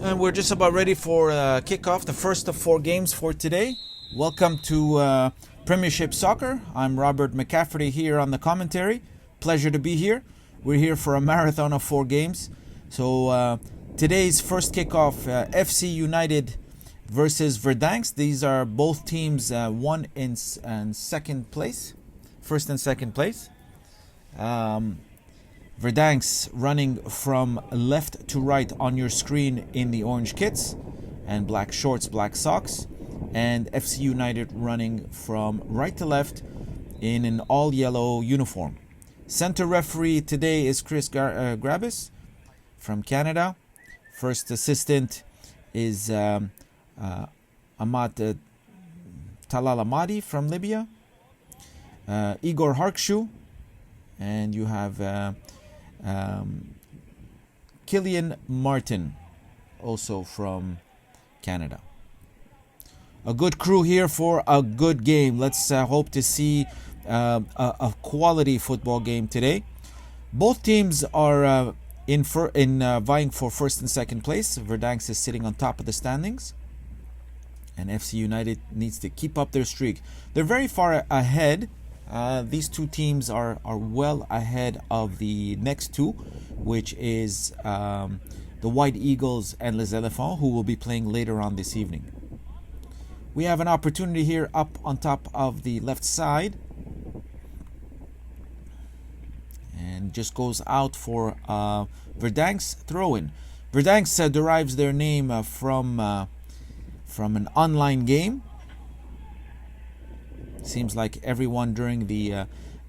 And we're just about ready for kickoff, the first of 4 games for today. Welcome to Premiership Soccer. I'm Robert McCafferty here on the commentary. Pleasure to be here. We're here for a marathon of 4 games. So today's first kickoff, FC United versus Verdansk. These are both teams one in second place, first and second place. Verdansk running from left to right on your screen in the orange kits and black shorts, black socks. And FC United running from right to left in an all yellow uniform. Center referee today is Chris Grabis from Canada. First assistant is Ahmad Talalamadi from Libya. Igor Harkshu. And you have Killian Martin, also from Canada. A good crew here for a good game. Let's hope to see a quality football game today. Both teams are vying for first and second place. Verdansk is sitting on top of the standings, and FC United needs to keep up their streak. They're very far ahead. These two teams are well ahead of the next two, which is the White Eagles and Les Elephants, who will be playing later on this evening. We have an opportunity here up on top of the left side, and just goes out for Verdansk throw-in. Verdansk derives their name from an online game. Seems like everyone during the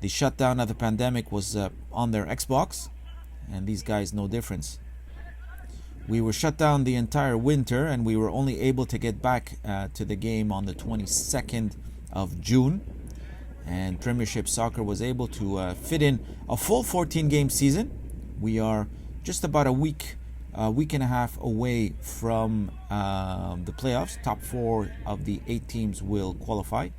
shutdown of the pandemic was on their Xbox, and these guys no difference. We were shut down the entire winter, and we were only able to get back to the game on the 22nd of June. And Premiership Soccer was able to fit in a full 14-game season. We are just about a week and a half away from the playoffs. Top 4 of the 8 teams will qualify.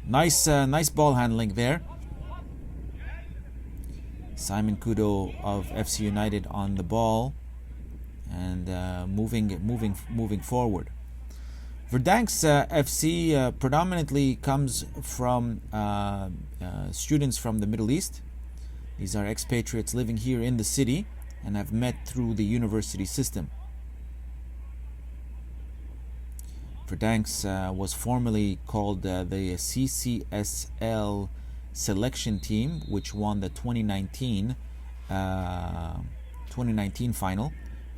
Nice ball handling there. Simon Kudo of FC United on the ball and moving forward. Verdansk FC predominantly comes from students from the Middle East. These are expatriates living here in the city and have met through the university system. Verdansk was formerly called the CCSL selection team, which won the 2019 final,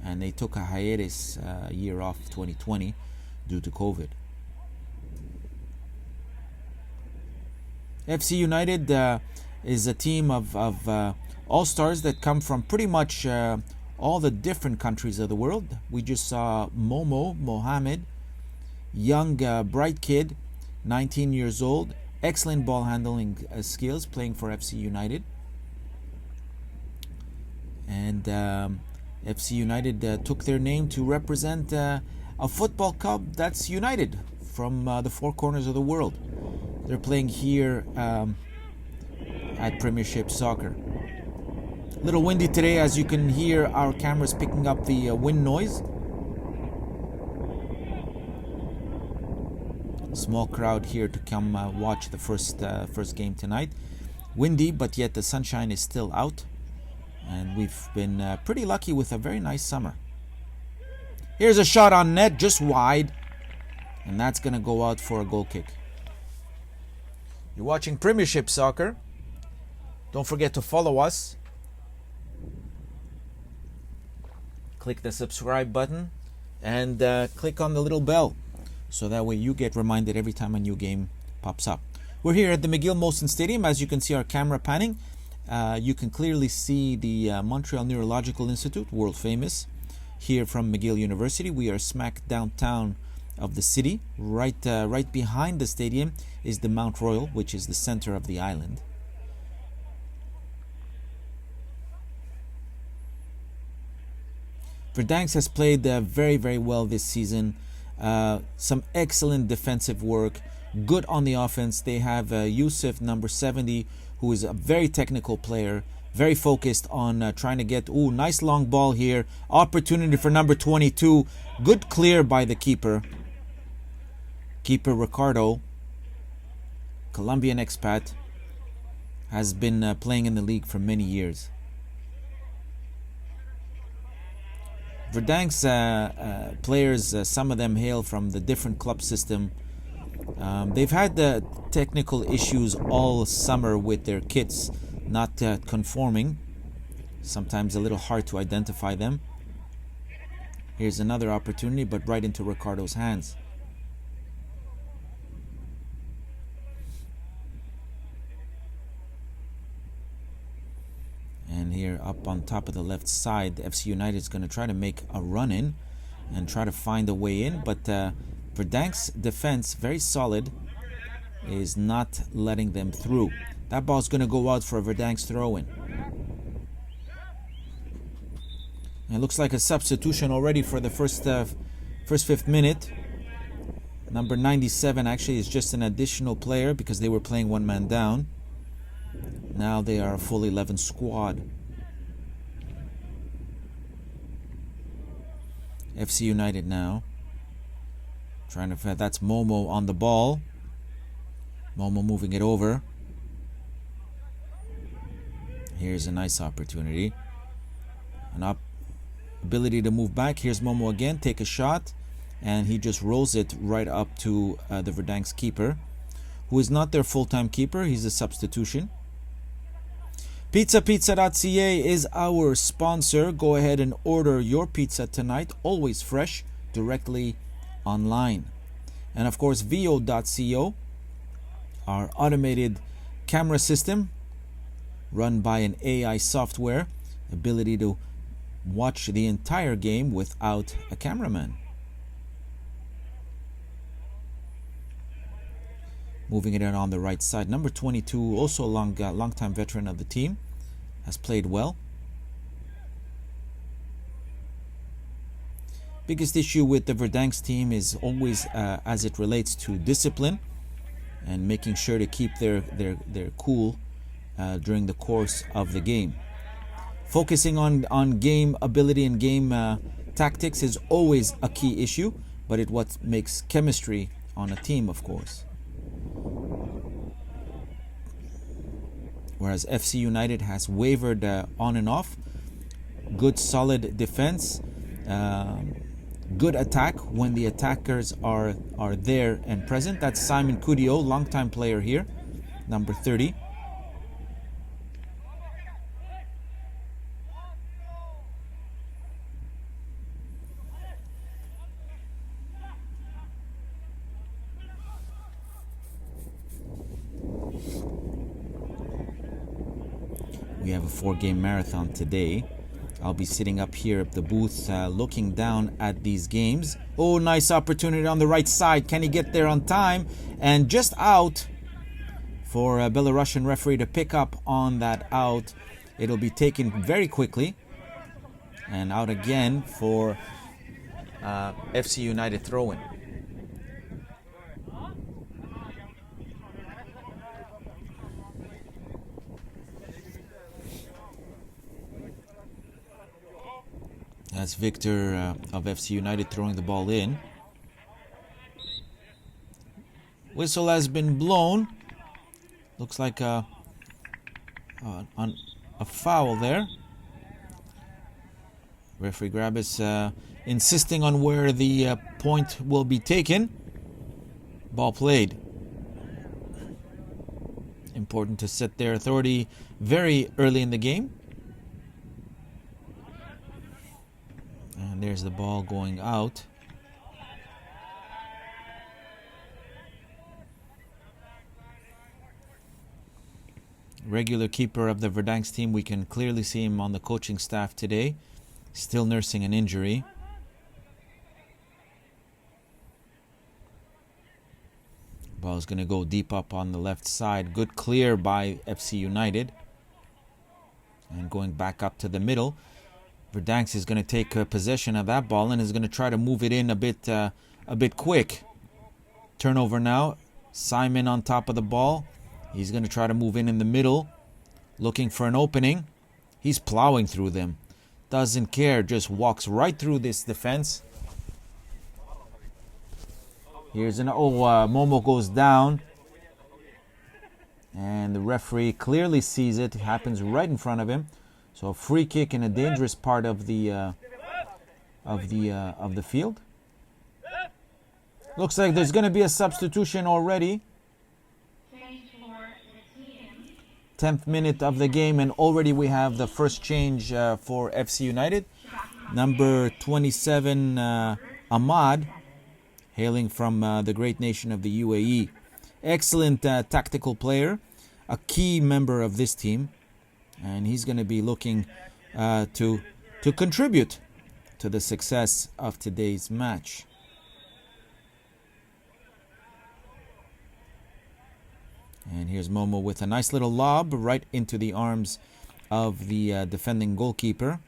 and they took a hiatus year off 2020 due to COVID. FC United is a team of all-stars that come from pretty much all the different countries of the world. We just saw Mohamed, young, bright kid, 19 years old, excellent ball handling skills, playing for FC United. And FC United took their name to represent a football club that's united from the 4 corners of the world. They're playing here at Premiership Soccer. A little windy today, as you can hear our cameras picking up the wind noise. Small crowd here to come watch the first game tonight. Windy, but yet the sunshine is still out, and we've been pretty lucky with a very nice summer. Here's a shot on net, just wide, and that's going to go out for a goal kick. You're watching Premiership Soccer. Don't forget to follow us. Click the subscribe button and click on the little bell, so that way you get reminded every time a new game pops up. We're here at the McGill Molson Stadium. As you can see our camera panning, you can clearly see the Montreal Neurological Institute, world famous, here from McGill University. We are smack downtown of the city. Right behind the stadium is the Mount Royal, which is the center of the island. Verdansk has played very, very well this season. Some excellent defensive work, good on the offense. They have Youssef, number 70, who is a very technical player, very focused on trying to get... Ooh, nice long ball here. Opportunity for number 22. Good clear by the keeper. Keeper Ricardo, Colombian expat, has been playing in the league for many years. Verdansk players, some of them hail from the different club system. They've had technical issues all summer with their kits not conforming. Sometimes a little hard to identify them. Here's another opportunity, but right into Ricardo's hands. And here up on top of the left side, FC United is going to try to make a run in and try to find a way in. But Verdansk's defense, very solid, is not letting them through. That ball's going to go out for a Verdansk throw-in. It looks like a substitution already for the first 5th minute. Number 97 actually is just an additional player because they were playing one man down. Now they are a full 11 squad. FC United now. Trying to... That's Momo on the ball. Momo moving it over. Here's a nice opportunity. An ability to move back. Here's Momo again. Take a shot. And he just rolls it right up to the Verdansk keeper, who is not their full-time keeper. He's a substitution. PizzaPizza.ca is our sponsor. Go ahead and order your pizza tonight. Always fresh, directly online. And of course, VO.co, our automated camera system run by an AI software. Ability to watch the entire game without a cameraman. Moving it in on the right side. Number 22, also a long-time veteran of the team, has played well. Biggest issue with the Verdansk team is always as it relates to discipline and making sure to keep their cool during the course of the game. Focusing on game ability and game tactics is always a key issue, but it's what makes chemistry on a team, of course. Whereas FC United has wavered on and off. Good solid defense, good attack when the attackers are there and present. That's Simon Kudio, longtime player here, number 30. We have a 4-game marathon today. I'll be sitting up here at the booth looking down at these games. Oh, nice opportunity on the right side. Can he get there on time? And just out for a Belarusian referee to pick up on that out. It'll be taken very quickly. And out again for FC United throw-in. That's Victor of FC United throwing the ball in. Whistle has been blown. Looks like a foul there. Referee Grabis insisting on where the point will be taken. Ball played. Important to set their authority very early in the game. And there's the ball going out. Regular keeper of the Verdansk team. We can clearly see him on the coaching staff today. Still nursing an injury. Ball's going to go deep up on the left side. Good clear by FC United. And going back up to the middle. Verdansk is going to take possession of that ball and is going to try to move it in a bit quick. Turnover now. Simon on top of the ball. He's going to try to move in the middle, looking for an opening. He's plowing through them. Doesn't care, just walks right through this defense. Here's an Momo goes down. And the referee clearly sees it. It happens right in front of him. So a free kick in a dangerous part of the field. Looks like there's going to be a substitution already. 10th minute of the game, and already we have the first change for FC United. Number 27, Ahmad, hailing from the great nation of the UAE. Excellent tactical player, a key member of this team, and he's going to be looking to contribute to the success of today's match. And here's Momo with a nice little lob right into the arms of the defending goalkeeper.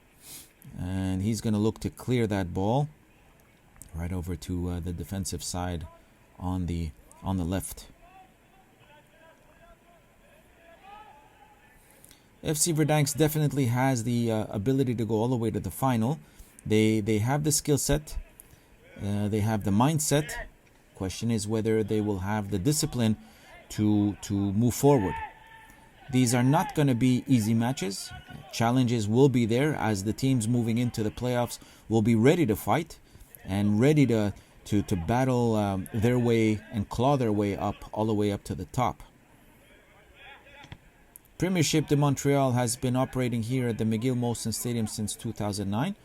And he's going to look to clear that ball right over to the defensive side on the left. FC Verdansk definitely has the ability to go all the way to the final. They have the skill set. They have the mindset. Question is whether they will have the discipline to move forward. These are not going to be easy matches. Challenges will be there, as the teams moving into the playoffs will be ready to fight and ready to battle their way and claw their way up, all the way up to the top. Premiership de Montreal has been operating here at the McGill Molson Stadium since 2009.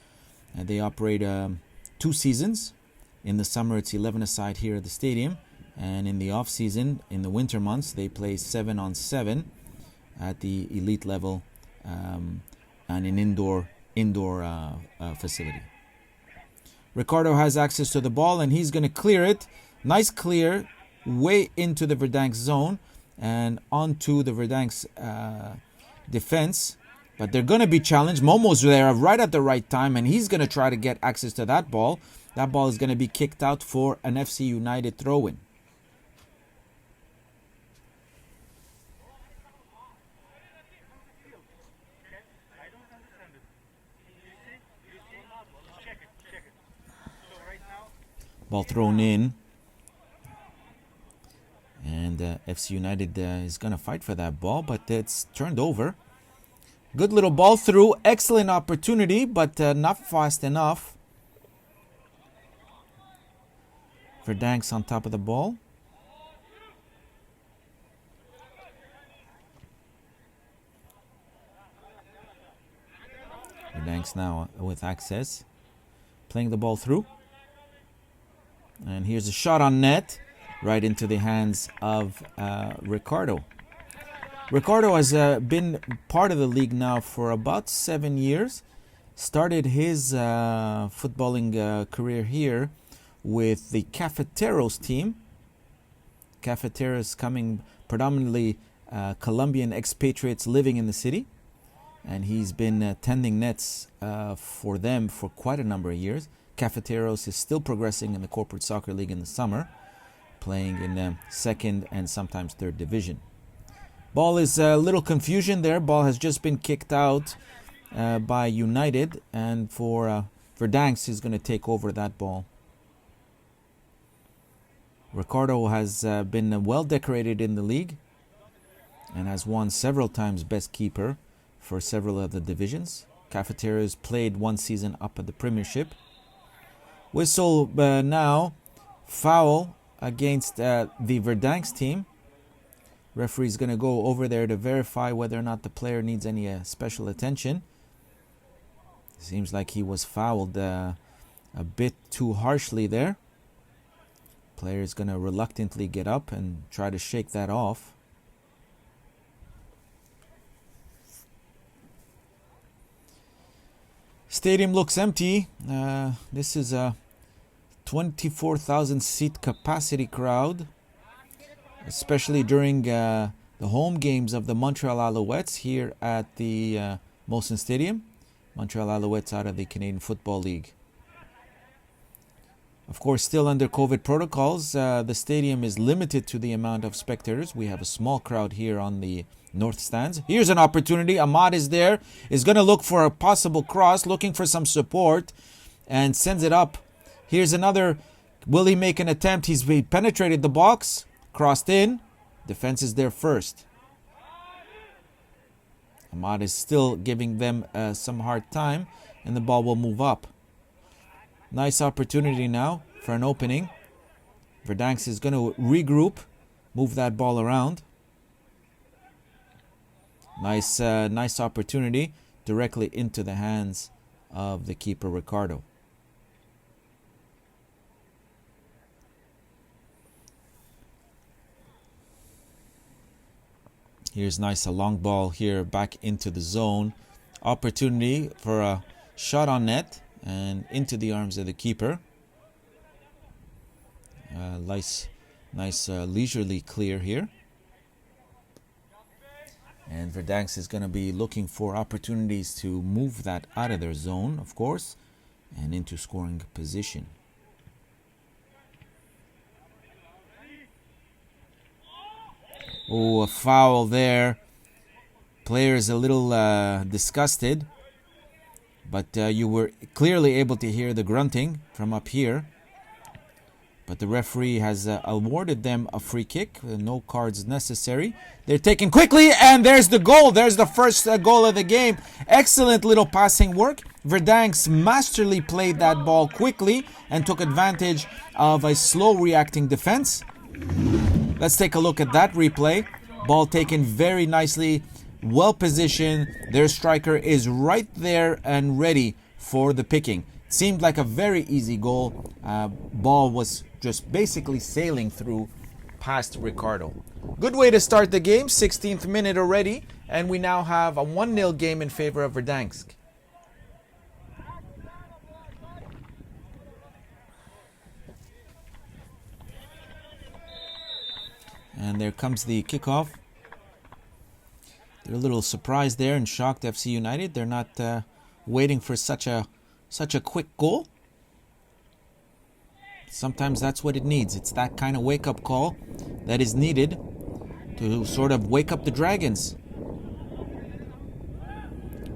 They operate 2 seasons. In the summer, it's 11-a-side here at the stadium. And in the off-season, in the winter months, they play 7-on-7 at the elite level and an indoor facility. Ricardo has access to the ball, and he's going to clear it. Nice clear, way into the Verdansk zone and onto the Verdansk defense. But they're going to be challenged. Momo's there right at the right time, and he's going to try to get access to that ball. That ball is going to be kicked out for an FC United throw-in. Ball thrown in, and FC United is going to fight for that ball, but it's turned over. Good little ball through, excellent opportunity, but not fast enough. Verdansk on top of the ball. Verdansk now with access, playing the ball through. And here's a shot on net, right into the hands of Ricardo. Ricardo has been part of the league now for about 7 years. Started his footballing career here with the Cafeteros team. Cafeteros coming predominantly Colombian expatriates living in the city. And he's been tending nets for them for quite a number of years. Cafeteros is still progressing in the corporate soccer league in the summer, playing in the 2nd and sometimes 3rd division. Ball is a little confusion there. Ball has just been kicked out by United, and for Verdansk is going to take over that ball. Ricardo has been well decorated in the league and has won several times best keeper for several of the divisions. Cafeteros played 1 season up at the Premiership. Whistle now, foul against the Verdansk team. Referee's going to go over there to verify whether or not the player needs any special attention. Seems like he was fouled a bit too harshly there. Player's going to reluctantly get up and try to shake that off. Stadium looks empty. This is a 24,000 seat capacity crowd, especially during the home games of the Montreal Alouettes here at the Molson Stadium. Montreal Alouettes out of the Canadian Football League. Of course, still under COVID protocols, the stadium is limited to the amount of spectators. We have a small crowd here on the north stands. Here's an opportunity. Ahmad is there. Is going to look for a possible cross, looking for some support, and sends it up. Here's another. Will he make an attempt? He penetrated the box, crossed in. Defense is there first. Ahmad is still giving them some hard time, and the ball will move up. Nice opportunity now for an opening. Verdansk is going to regroup, move that ball around. Nice opportunity directly into the hands of the keeper, Ricardo. Here's nice, a long ball here back into the zone. Opportunity for a shot on net and into the arms of the keeper. Nice leisurely clear here. And Verdansk is going to be looking for opportunities to move that out of their zone, of course, and into scoring position. Oh, a foul there. Player is a little disgusted, but you were clearly able to hear the grunting from up here. But the referee has awarded them a free kick. No cards necessary. They're taken quickly, and there's the goal. There's the first goal of the game. Excellent little passing work. Verdansk masterly played that ball quickly and took advantage of a slow reacting defense. Let's take a look at that replay. Ball taken very nicely, well positioned. Their striker is right there and ready for the picking. Seemed like a very easy goal. Ball was just basically sailing through past Ricardo. Good way to start the game. 16th minute already, and we now have a 1-0 game in favor of Verdansk. And there comes the kickoff. They're a little surprised there and shocked, FC United. They're not waiting for such a quick goal. Sometimes that's what it needs. It's that kind of wake-up call that is needed to sort of wake up the Dragons.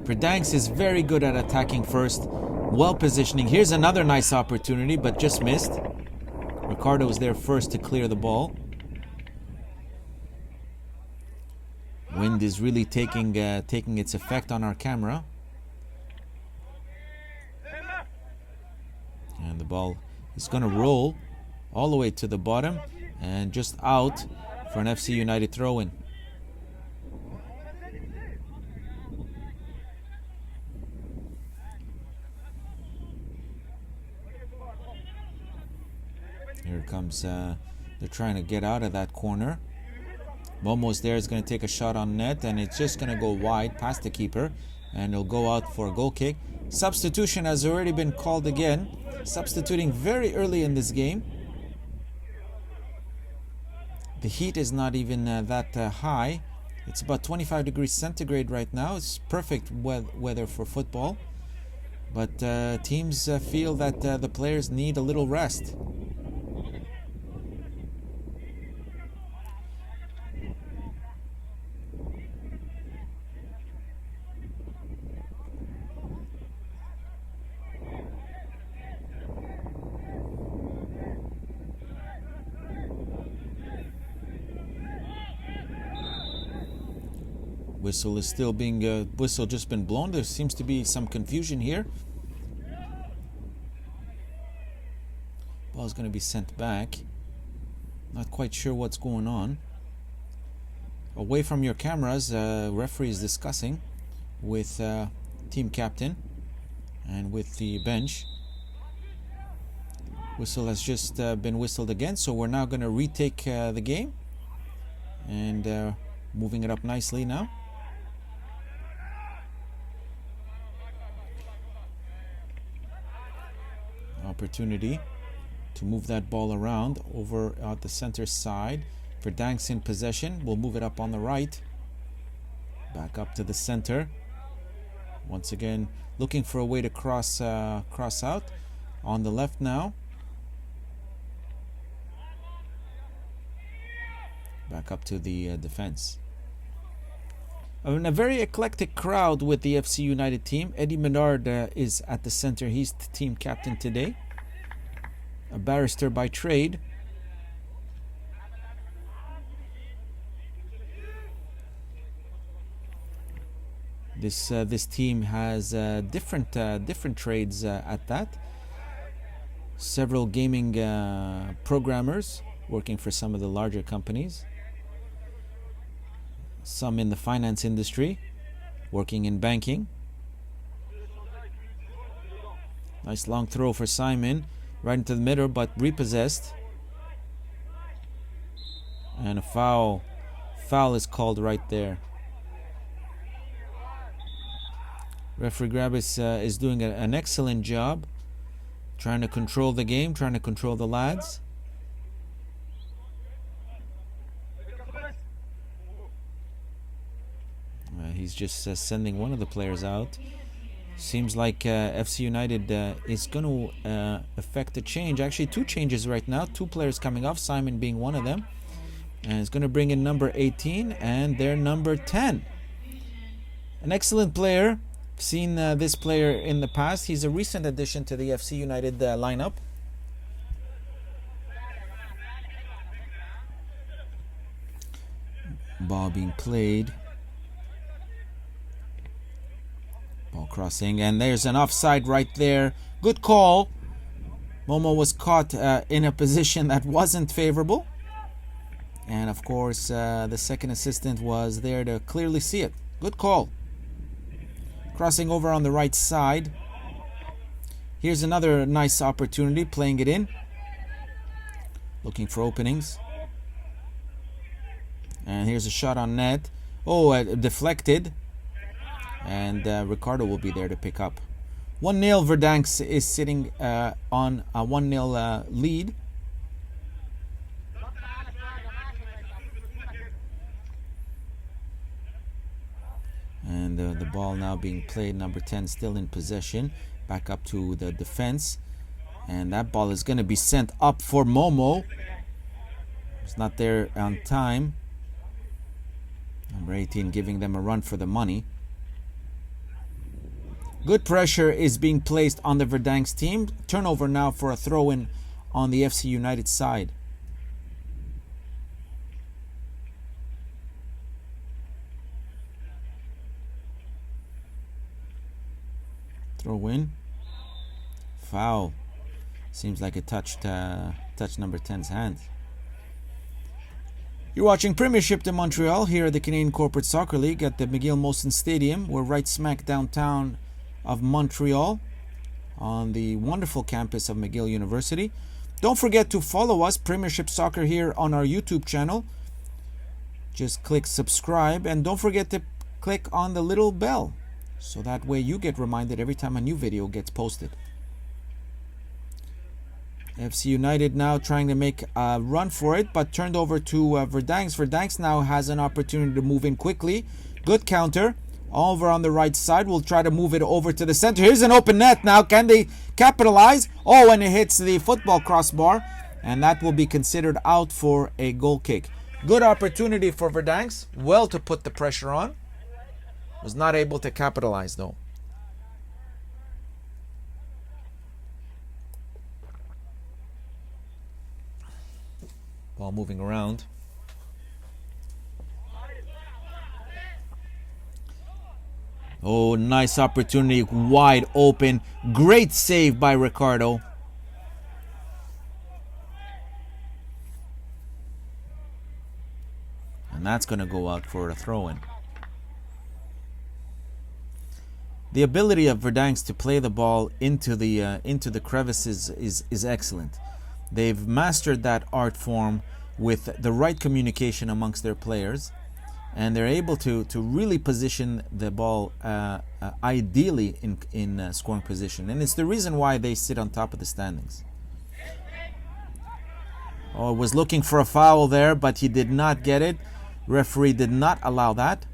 Verdansk is very good at attacking first, well positioning. Here's another nice opportunity, but just missed. Ricardo was there first to clear the ball. Wind is really taking its effect on our camera. And the ball is going to roll all the way to the bottom and just out for an FC United throw-in. Here it comes. They're trying to get out of that corner. Momo's there is going to take a shot on net, and it's just going to go wide past the keeper, and it'll go out for a goal kick. Substitution has already been called again. Substituting very early in this game. The heat is not even that high. It's about 25 degrees centigrade right now. It's perfect weather for football. But teams feel that the players need a little rest. Whistle is still being whistle just been blown. There seems to be some confusion here. Ball's going to be sent back. Not quite sure what's going on. Away from your cameras, referee is discussing with team captain and with the bench. Whistle has just been whistled again, so we're now going to retake the game and moving it up nicely now. Opportunity to move that ball around over at the center side. Verdansk in possession. We'll move it up on the right. Back up to the center. Once again, looking for a way to cross out. On the left now. Back up to the defense. a very eclectic crowd with the FC United team. Eddie Menard is at the center. He's the team captain today. A barrister by trade. This team has different trades at that. Several gaming programmers working for some of the larger companies. Some in the finance industry, working in banking. Nice long throw for Simon, right into the middle, but repossessed. And a foul. Foul is called right there. Referee Grabis is doing an excellent job, trying to control the game, trying to control the lads. He's just sending one of the players out. Seems like FC United is going to affect a change. Actually, two changes right now. Two players coming off, Simon being one of them. And it's going to bring in number 18 and their number 10. An excellent player. I've seen this player in the past. He's a recent addition to the FC United lineup. Ball being played. Ball crossing, and there's an offside right there. Good call. Momo was caught in a position that wasn't favorable. And of course, the second assistant was there to clearly see it. Good call. Crossing over on the right side. Here's another nice opportunity, playing it in. Looking for openings. And here's a shot on net. Oh, deflected. And Ricardo will be there to pick up. 1-0, Verdansk is sitting on a 1-0 lead. And the ball now being played. Number 10 still in possession. Back up to the defense. And that ball is going to be sent up for Momo. It's not there on time. Number 18 giving them a run for the money. Good pressure is being placed on the Verdansk team. Turnover now for a throw-in on the FC United side. Throw in. Foul. Seems like it touched number 10's hand. You're watching Premiership de Montreal here at the Canadian Corporate Soccer League at the McGill Molson Stadium. We're right smack downtown of Montreal on the wonderful campus of McGill University. Don't forget to follow us, Premiership Soccer, here on our YouTube channel. Just click subscribe, and don't forget to click on the little bell so that way you get reminded every time a new video gets posted. FC United now trying to make a run for it, but turned over to Verdansk. Verdansk now has an opportunity to move in quickly. Good counter. Over on the right side. We'll try to move it over to the center. Here's an open net now. Can they capitalize? Oh, and it hits the football crossbar. And that will be considered out for a goal kick. Good opportunity for Verdansk. Well to put the pressure on. Was not able to capitalize though. Ball moving around. Oh, nice opportunity, wide open. Great save by Ricardo. And that's going to go out for a throw-in. The ability of Verdansk to play the ball into the crevices is excellent. They've mastered that art form with the right communication amongst their players. And they're able to really position the ball ideally in scoring position. And it's the reason why they sit on top of the standings. Oh, was looking for a foul there, but he did not get it. Referee did not allow that.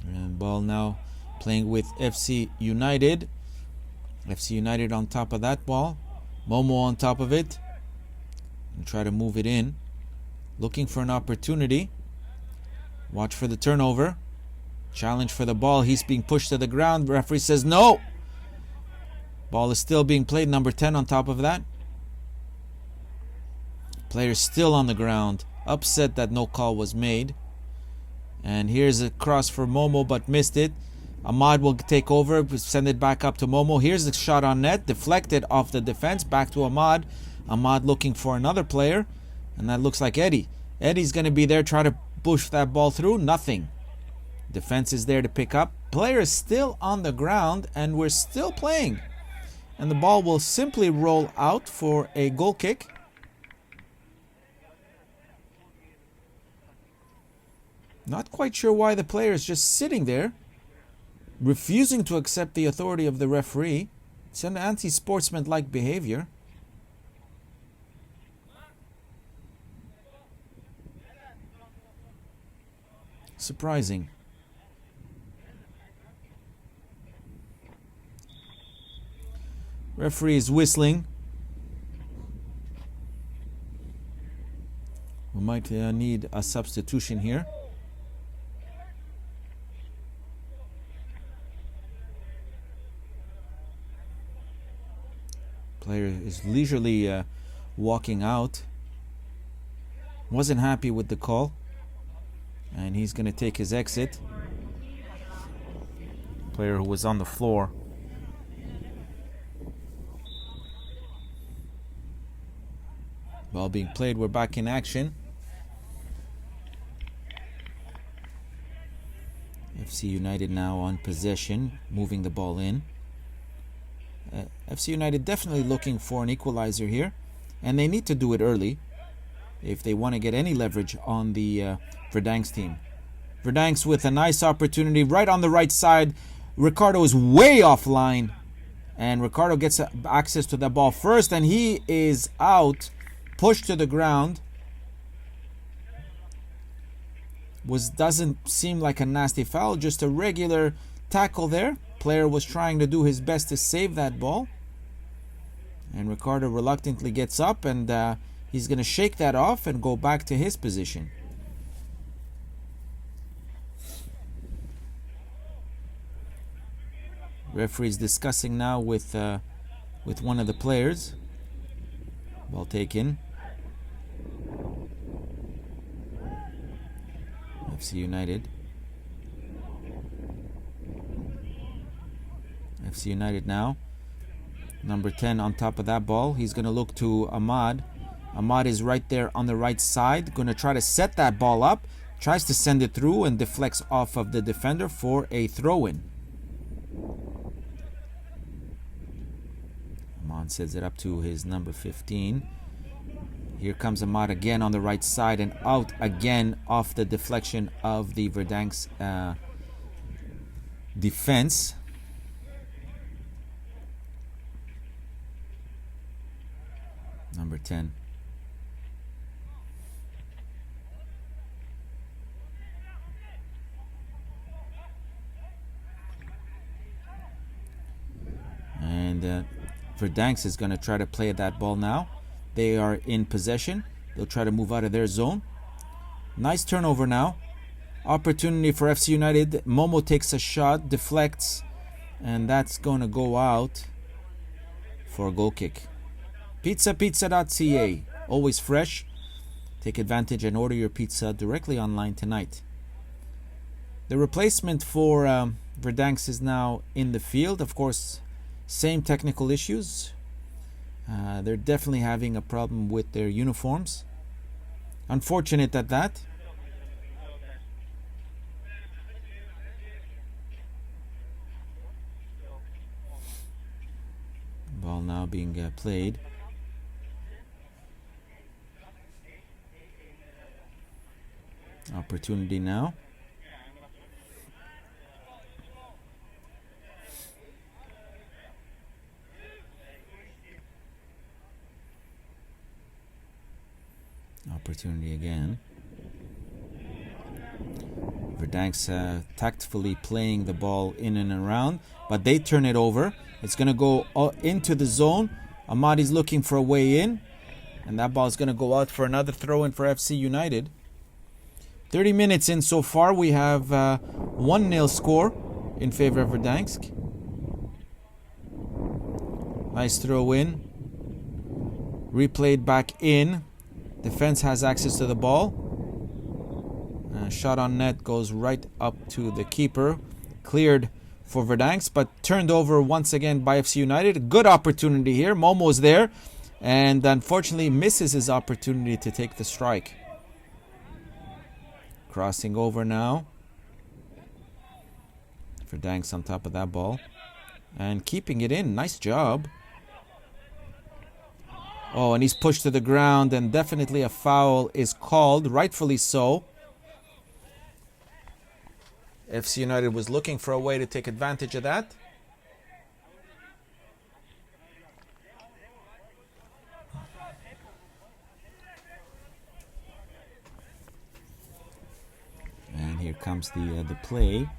And ball now playing with FC United. FC United on top of that ball. Momo on top of it. and try to move it in. Looking for an opportunity. Watch for the turnover. Challenge for the ball. He's being pushed to the ground. The referee says no. Ball is still being played. Number 10 on top of that. Player still on the ground. Upset that no call was made. And here's a cross for Momo, but missed it. Ahmad will take over, send it back up to Momo. Here's the shot on net, deflected off the defense, back to Ahmad. Ahmad looking for another player, and that looks like Eddie. Eddie's going to be there, try to push that ball through. Nothing. Defense is there to pick up. Player is still on the ground, and we're still playing. And the ball will simply roll out for a goal kick. Not quite sure why the player is just sitting there, refusing to accept the authority of the referee. It's an anti-sportsman-like behavior. Surprising. Referee is whistling. We might need a substitution here. Player is leisurely walking out. Wasn't happy with the call, and he's going to take his exit. Player who was on the floor. Ball being played. We're back in action. FC United now on possession, moving the ball in. FC United definitely looking for an equalizer here, and they need to do it early if they want to get any leverage on the Verdansk team. Verdansk with a nice opportunity right on the right side. Ricardo is way offline, and Ricardo gets access to that ball first, and he is out, pushed to the ground. Doesn't seem like a nasty foul, just a regular tackle there. Player was trying to do his best to save that ball, and Ricardo reluctantly gets up, and he's going to shake that off and go back to his position. Referee's discussing now with one of the players. Ball taken. FC United. FC United now. Number 10 on top of that ball. He's going to look to Ahmad. Ahmad is right there on the right side. Going to try to set that ball up. Tries to send it through and deflects off of the defender for a throw-in. Ahmad sends it up to his number 15. Here comes Ahmad again on the right side and out again off the deflection of the Verdansk defense. Number 10. And Verdansk is going to try to play that ball now. They are in possession. They'll try to move out of their zone. Nice turnover now. Opportunity for FC United. Momo takes a shot, deflects, and that's going to go out for a goal kick. Pizza.ca, always fresh. Take advantage and order your pizza directly online tonight. The replacement for Verdansk is now in the field. Of course, same technical issues. They're definitely having a problem with their uniforms. Unfortunate at that. Ball now being played. Opportunity now. Opportunity again. Verdansk tactfully playing the ball in and around, but they turn it over. It's going to go into the zone. Ahmad is looking for a way in. And that ball is going to go out for another throw-in for FC United. 30 minutes in so far. We have 1-0 score in favor of Verdansk. Nice throw-in. Replayed back in. Defense has access to the ball. Shot on net goes right up to the keeper. Cleared for Verdansk, but turned over once again by FC United. A good opportunity here. Momo's there, and unfortunately misses his opportunity to take the strike. Crossing over now. Verdansk on top of that ball. And keeping it in. Nice job. Oh, and he's pushed to the ground, and definitely a foul is called, rightfully so. FC United was looking for a way to take advantage of that. And here comes the play.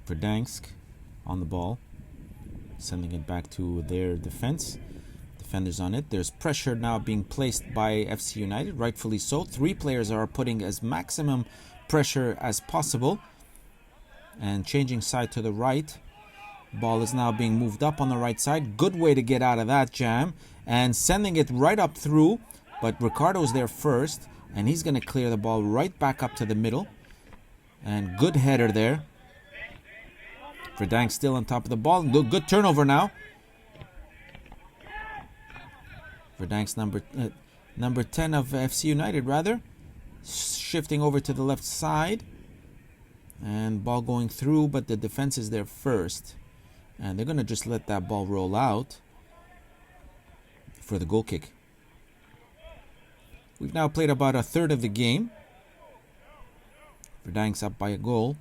Verdansk on the ball, sending it back to their defense. Defenders on it. There's pressure now being placed by FC United, rightfully so. 3 players are putting as maximum pressure as possible. And changing side to the right. Ball is now being moved up on the right side. Good way to get out of that jam. And sending it right up through. But Ricardo's there first. And he's going to clear the ball right back up to the middle. And good header there. Verdansk still on top of the ball. Good turnover now. Verdansk number 10 of FC United, rather. Shifting over to the left side. And ball going through, but the defense is there first. And they're going to just let that ball roll out for the goal kick. We've now played about a third of the game. Verdank's up by a goal.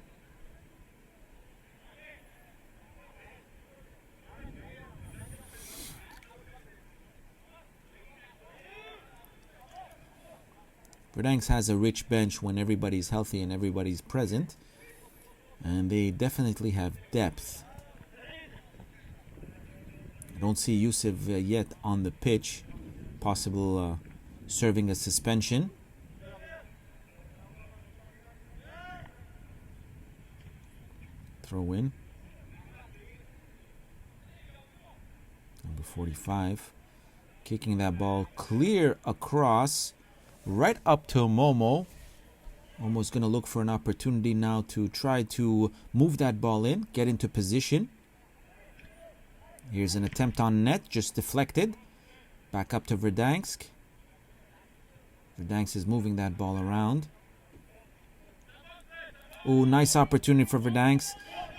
Verdansk has a rich bench when everybody's healthy and everybody's present. And they definitely have depth. I don't see Yusuf yet on the pitch. Possible serving a suspension. Throw in. Number 45. Kicking that ball clear across. Right up to Momo. Momo's going to look for an opportunity now to try to move that ball in, get into position. Here's an attempt on net, just deflected. Back up to Verdansk. Verdansk is moving that ball around. Oh, nice opportunity for Verdansk.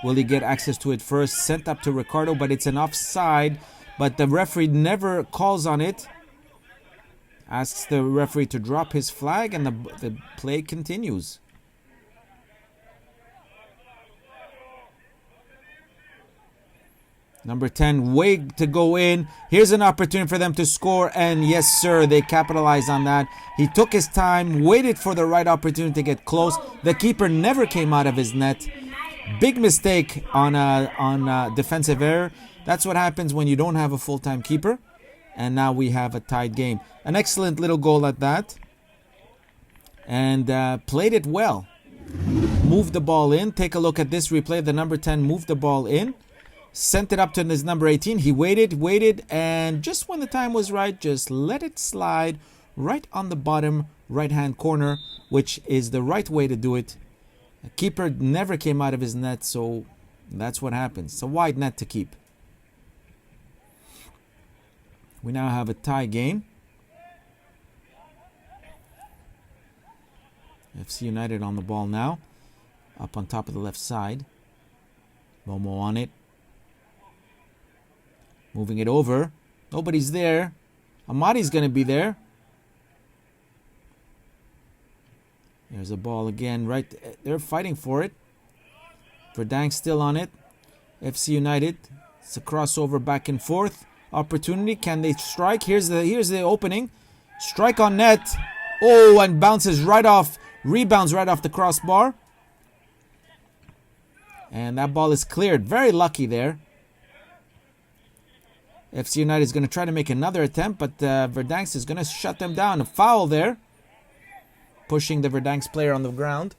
Will he get access to it first? Sent up to Ricardo, but it's an offside. But the referee never calls on it. Asks the referee to drop his flag, and the play continues. Number 10, way to go in. Here's an opportunity for them to score, and yes, sir, they capitalized on that. He took his time, waited for the right opportunity to get close. The keeper never came out of his net. Big mistake on defensive error. That's what happens when you don't have a full-time keeper. And now we have a tied game. An excellent little goal at that. And played it well. Moved the ball in. Take a look at this replay. The number 10 moved the ball in. Sent it up to his number 18. He waited. And just when the time was right, just let it slide right on the bottom right-hand corner, which is the right way to do it. The keeper never came out of his net, so that's what happens. It's a wide net to keep. We now have a tie game. FC United on the ball now. Up on top of the left side. Momo on it. Moving it over. Nobody's there. Amadi's going to be there. There's a ball again. Right, they're fighting for it. Verdansk still on it. FC United. It's a crossover back and forth. Opportunity. Can they strike? Here's the opening. Strike on net. Oh, and bounces right off. Rebounds right off the crossbar. And that ball is cleared. Very lucky there. FC United is going to try to make another attempt, but Verdansk is going to shut them down. A foul there, pushing the Verdansk player on the ground.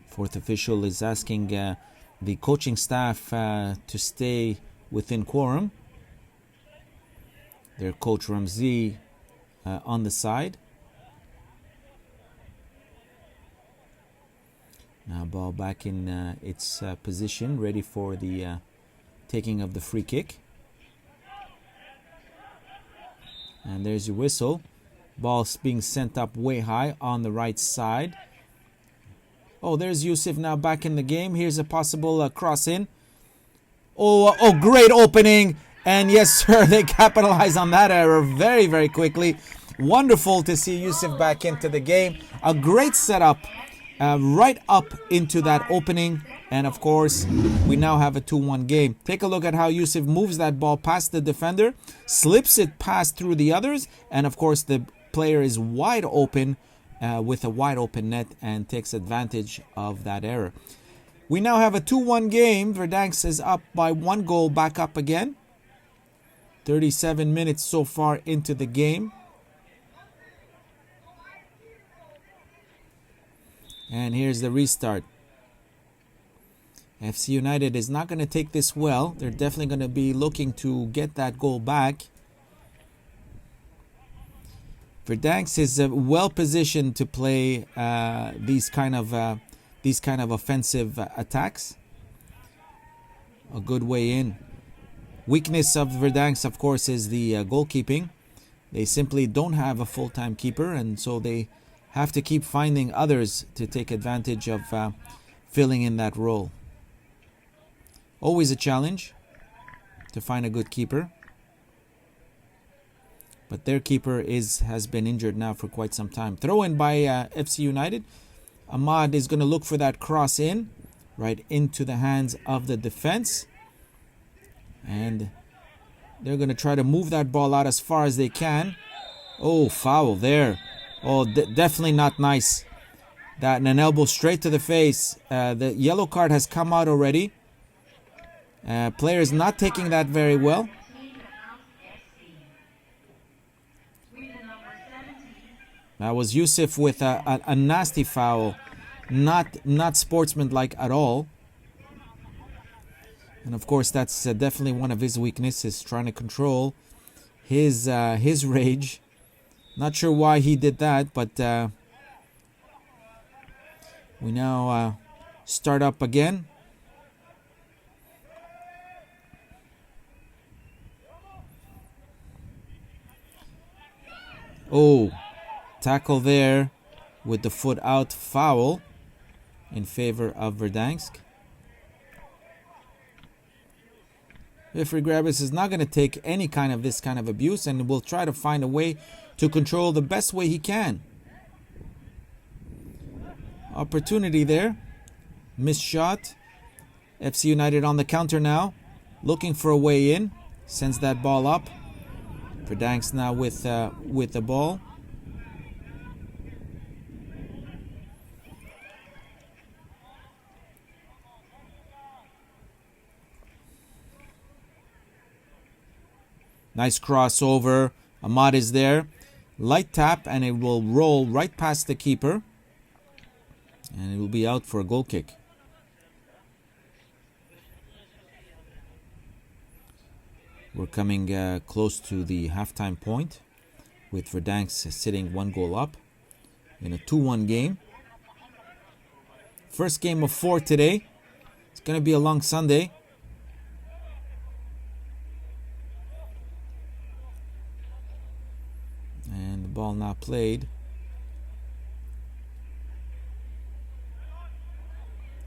Fourth official is asking the coaching staff to stay within quorum. Their coach Ramzi on the side. Now ball back in its position, ready for the taking of the free kick. And there's your whistle. Ball being sent up way high on the right side. Oh, there's Yusuf now back in the game. Here's a possible cross in. Oh, great opening. And yes, sir, they capitalize on that error very, very quickly. Wonderful to see Yusuf back into the game. A great setup right up into that opening. And of course, we now have a 2-1 game. Take a look at how Yusuf moves that ball past the defender, slips it past through the others. And of course, the player is wide open with a wide open net and takes advantage of that error. We now have a 2-1 game. Verdansk is up by 1 goal, back up again. 37 minutes so far into the game. And here's the restart. FC United is not going to take this well. They're definitely going to be looking to get that goal back. Verdansk is well positioned to play these kind of offensive attacks. A good way in. Weakness of Verdansk, of course, is the goalkeeping. They simply don't have a full-time keeper, and so they have to keep finding others to take advantage of filling in that role. Always a challenge to find a good keeper. But their keeper has been injured now for quite some time. Throw in by FC United. Ahmad is going to look for that cross in, right into the hands of the defense. And they're going to try to move that ball out as far as they can. Oh, foul there. Oh, definitely not nice. That and an elbow straight to the face. The yellow card has come out already. Player is not taking that very well. That was Yusuf with a nasty foul. Not sportsmanlike at all. And of course, that's definitely one of his weaknesses, trying to control his rage. Not sure why he did that, but we now start up again. Oh, tackle there with the foot out, foul in favor of Verdansk. Referee Grabis is not going to take any kind of this kind of abuse and will try to find a way to control the best way he can. Opportunity there. Missed shot. FC United on the counter now. Looking for a way in. Sends that ball up. Verdansk now with the ball. Nice crossover. Ahmad is there. Light tap and it will roll right past the keeper. And it will be out for a goal kick. We're coming close to the halftime point with Verdansk sitting 1 goal up in a 2-1 game. First game of 4 today. It's going to be a long Sunday. And the ball now played.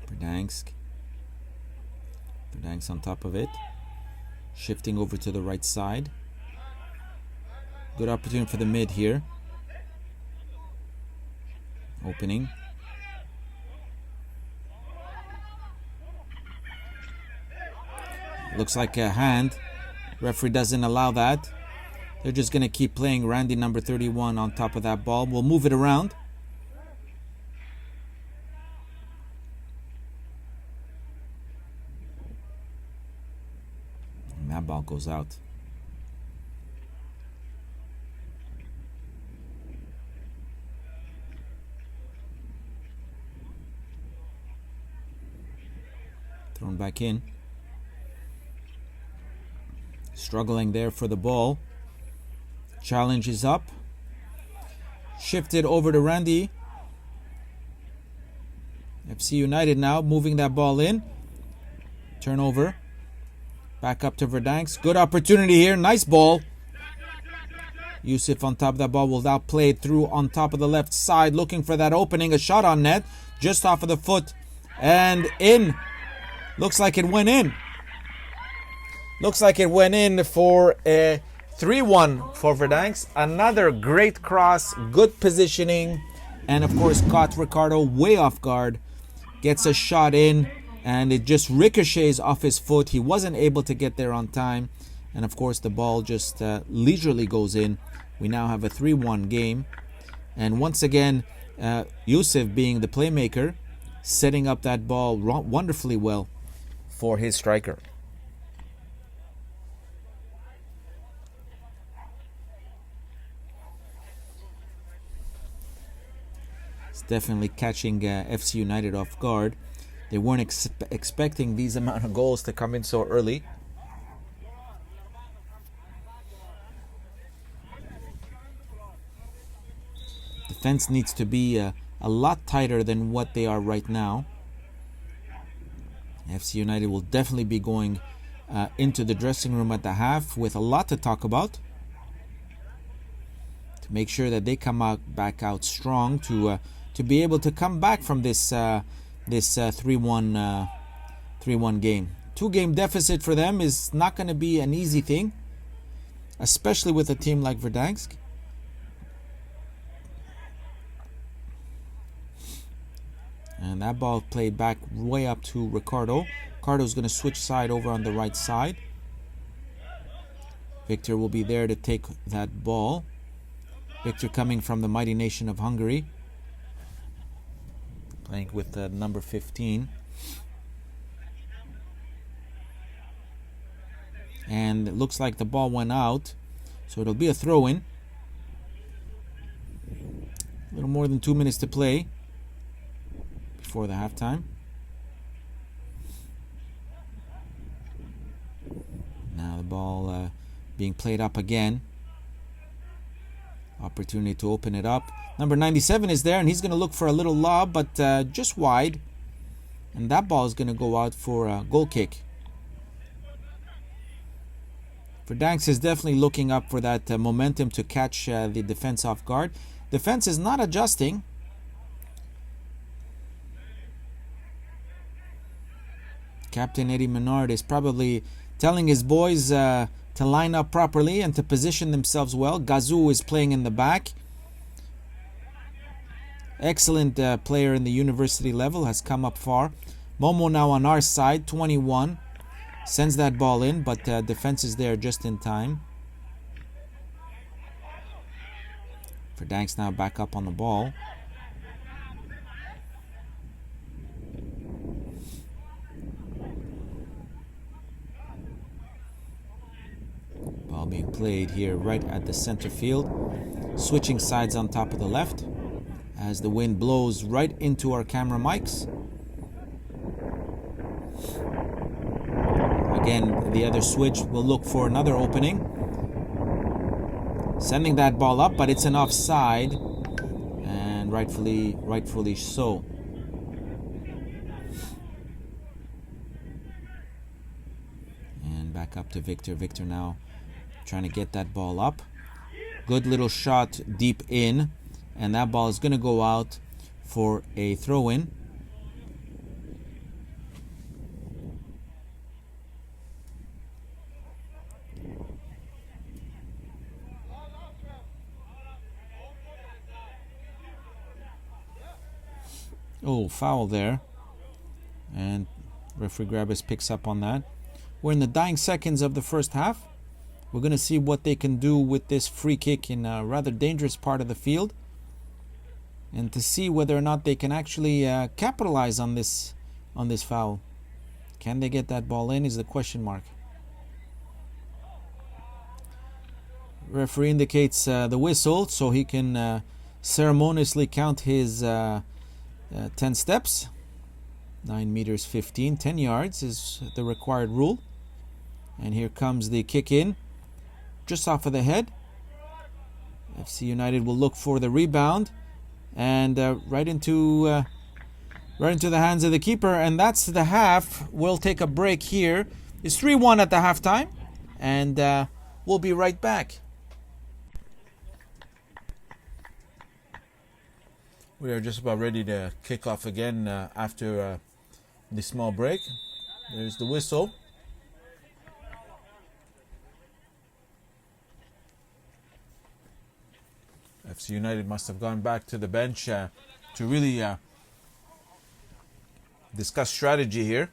Verdansk on top of it. Shifting over to the right side. Good opportunity for the mid here. Opening. Looks like a hand. Referee doesn't allow that. They're just going to keep playing Randy number 31 on top of that ball. We'll move it around. And that ball goes out. Thrown back in. Struggling there for the ball. Challenge is up. Shifted over to Randy. FC United now moving that ball in. Turnover. Back up to Verdansk. Good opportunity here. Nice ball. Yusuf on top of that ball will now play it through on top of the left side. Looking for that opening. A shot on net. Just off of the foot. And in. Looks like it went in. Looks like it went in for a 3-1 for Verdansk. Another great cross, good positioning, and of course caught Ricardo way off guard. Gets a shot in, and it just ricochets off his foot. He wasn't able to get there on time, and of course the ball just leisurely goes in. We now have a 3-1 game, and once again Yusuf being the playmaker, setting up that ball wonderfully well for his striker. It's definitely catching FC United off guard. They weren't expecting these amount of goals to come in so early. Defense needs to be a lot tighter than what they are right now. FC United will definitely be going into the dressing room at the half with a lot to talk about, to make sure that they come back out strong to be able to come back from this 3-1 game. 2-game deficit for them is not going to be an easy thing, especially with a team like Verdansk. And that ball played back way up to Ricardo. Ricardo's going to switch side over on the right side. Victor will be there to take that ball. Victor coming from the mighty nation of Hungary. Playing with number 15. And it looks like the ball went out. So it'll be a throw-in. A little more than 2 minutes to play before the halftime. Now the ball being played up again. Opportunity to open it up. Number 97 is there, and he's going to look for a little lob, but just wide. And that ball is going to go out for a goal kick. Verdansk is definitely looking up for that momentum to catch the defense off guard. Defense is not adjusting. Captain Eddie Menard is probably telling his boys to line up properly and to position themselves well. Gazou is playing in the back. Excellent player in the university level, has come up far. Momo now on our side, 21. Sends that ball in, but defense is there just in time. Verdansk now back up on the ball. Ball being played here right at the center field. Switching sides on top of the left as the wind blows right into our camera mics. Again, the other switch will look for another opening. Sending that ball up, but it's an offside. And rightfully so. And back up to Victor. Victor now trying to get that ball up. Good little shot deep in, and that ball is going to go out for a throw-in. Oh, foul there. And referee Grabas picks up on that. We're in the dying seconds of the first half. We're going to see what they can do with this free kick in a rather dangerous part of the field, and to see whether or not they can actually capitalize on this foul. Can they get that ball in is the question mark. Referee indicates the whistle so he can ceremoniously count his 10 steps. 9 meters 15, 10 yards is the required rule. And here comes the kick in, just off of the head. FC United will look for the rebound, and right into the hands of the keeper, and that's the half. We'll take a break here. It's 3-1 at the halftime, and we'll be right back. We are just about ready to kick off again after the small break. There's the whistle. FC United must have gone back to the bench to really discuss strategy here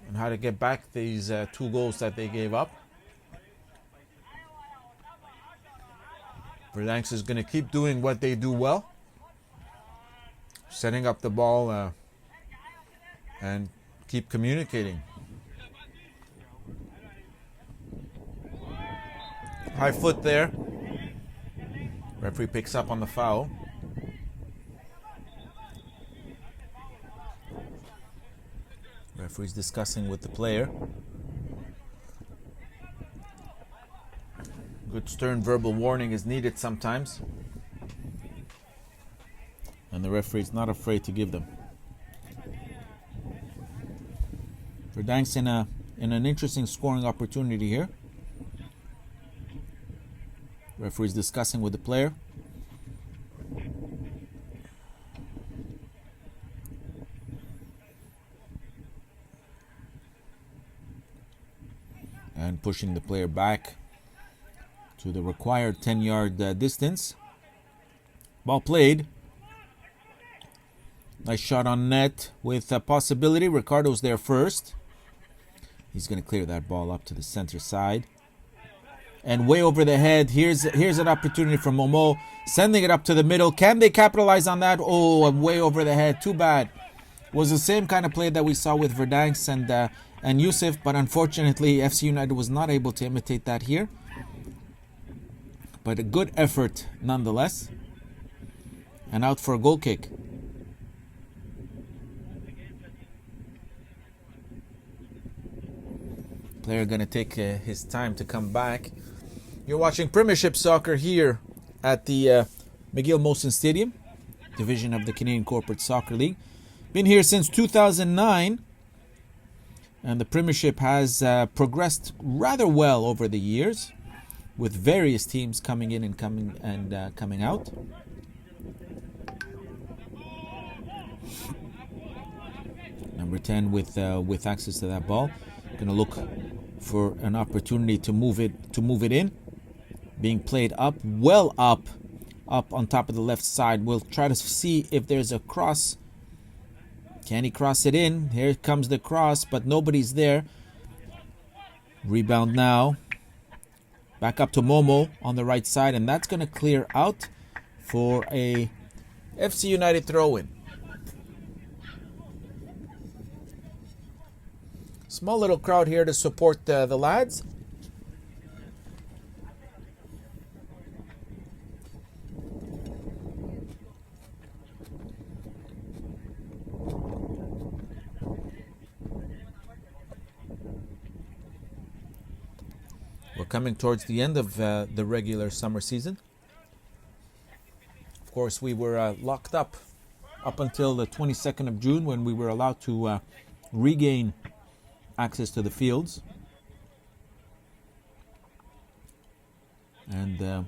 and how to get back these 2 goals that they gave up. Verdansk is going to keep doing what they do well, setting up the ball and keep communicating. High foot there. Referee picks up on the foul. Referee's discussing with the player. Good stern verbal warning is needed sometimes, and the referee's not afraid to give them. Verdansk in an interesting scoring opportunity here. Referee's discussing with the player. And pushing the player back to the required 10-yard distance. Ball played. Nice shot on net with a possibility. Ricardo's there first. He's going to clear that ball up to the center side. And way over the head. Here's an opportunity for Momo. Sending it up to the middle. Can they capitalize on that? Oh, way over the head. Too bad. Was the same kind of play that we saw with Verdansk and Yusuf, but unfortunately FC United was not able to imitate that here. But a good effort nonetheless. And out for a goal kick. Player going to take his time to come back. You're watching Premiership Soccer here at the McGill Molson Stadium, division of the Canadian Corporate Soccer League. Been here since 2009, and the Premiership has progressed rather well over the years, with various teams coming in and coming out. Number 10 with access to that ball, going to look for an opportunity to move it in. Being played up on top of the left side. We'll try to see if there's a cross. Can he cross it in? Here comes the cross, but nobody's there. Rebound now. Back up to Momo on the right side, and that's going to clear out for a FC United throw-in. Small little crowd here to support the lads. We're coming towards the end of the regular summer season. Of course, we were locked up until the 22nd of June when we were allowed to regain access to the fields. And the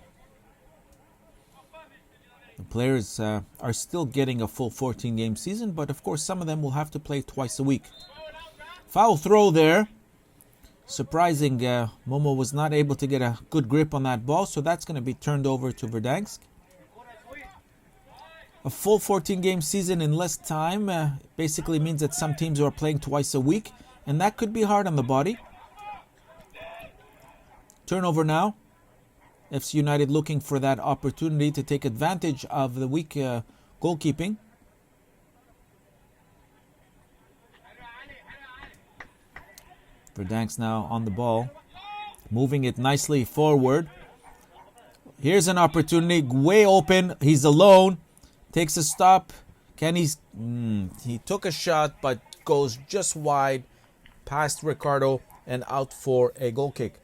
players are still getting a full 14-game season, but of course some of them will have to play twice a week. Foul throw there. Surprising, Momo was not able to get a good grip on that ball, so that's going to be turned over to Verdansk. A full 14-game season in less time basically means that some teams are playing twice a week, and that could be hard on the body. Turnover now. FC United looking for that opportunity to take advantage of the weak goalkeeping. Verdansk now on the ball, moving it nicely forward. Here's an opportunity, way open. He's alone, takes a stop. He took a shot, but goes just wide, past Ricardo and out for a goal kick.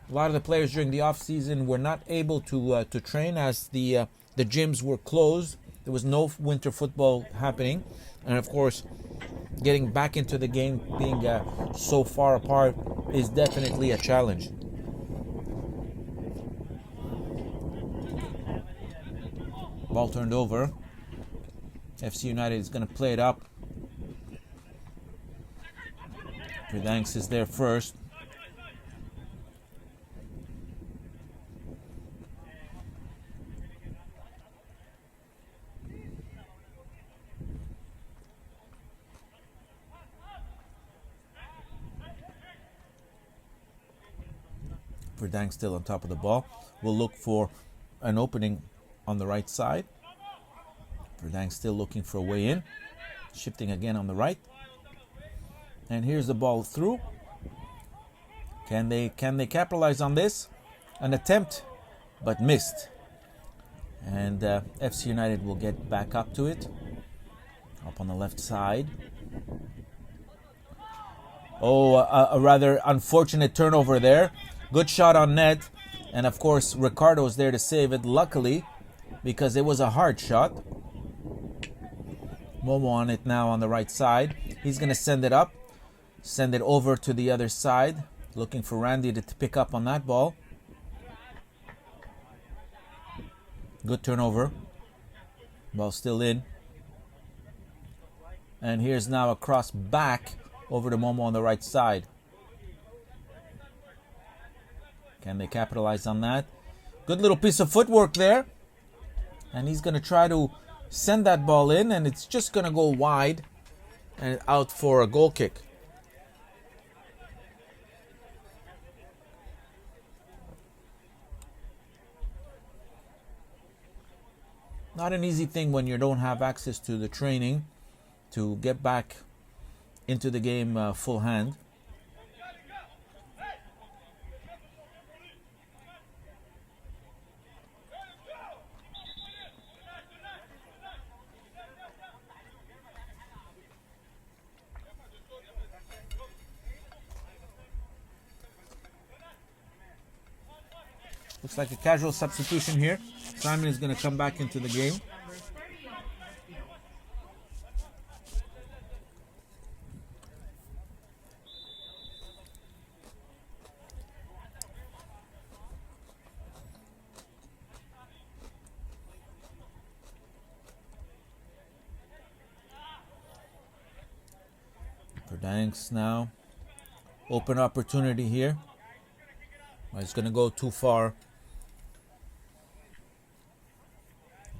A lot of the players during the off-season were not able to train as the gyms were closed. There was no winter football happening. And of course, getting back into the game, being so far apart, is definitely a challenge. Ball turned over. FC United is going to play it up. Verdansk is there first. Verdansk still on top of the ball. We'll look for an opening on the right side. Verdansk still looking for a way in. Shifting again on the right. And here's the ball through. Can they capitalize on this? An attempt, but missed. And FC United will get back up to it. Up on the left side. Oh, a rather unfortunate turnover there. Good shot on net. And of course, Ricardo's there to save it, luckily, because it was a hard shot. Momo on it now on the right side. He's going to send it up. Send it over to the other side. Looking for Randy to pick up on that ball. Good turnover. Ball still in. And here's now a cross back over to Momo on the right side. Can they capitalize on that? Good little piece of footwork there. And he's going to try to send that ball in, and it's just going to go wide and out for a goal kick. Not an easy thing when you don't have access to the training to get back into the game full hand. Looks like a casual substitution here. Simon is going to come back into the game. Verdansk now. Open opportunity here. Well, it's going to go too far.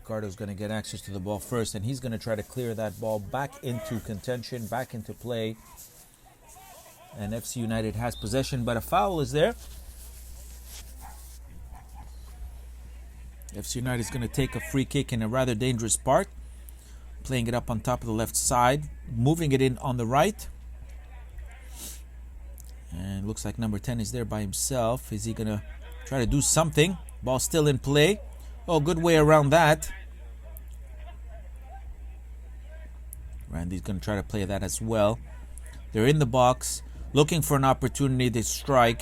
Ricardo's going to get access to the ball first, and he's going to try to clear that ball back into contention, back into play. And FC United has possession, but a foul is there. FC United is going to take a free kick in a rather dangerous part. Playing it up on top of the left side, moving it in on the right. And looks like number 10 is there by himself. Is he going to try to do something? Ball still in play. Oh, good way around that. Randy's going to try to play that as well. They're in the box, looking for an opportunity to strike.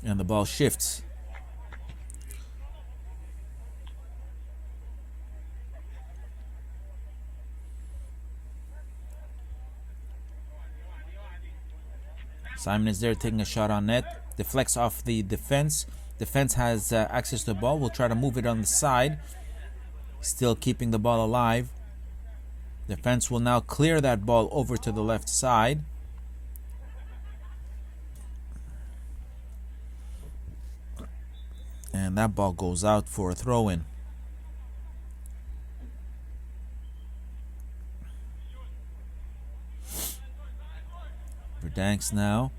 And the ball shifts. Simon is there taking a shot on net. Deflects off the defense. Defense has access to the ball. Will try to move it on the side. Still keeping the ball alive. Defense will now clear that ball over to the left side. And that ball goes out for a throw-in. Verdansk now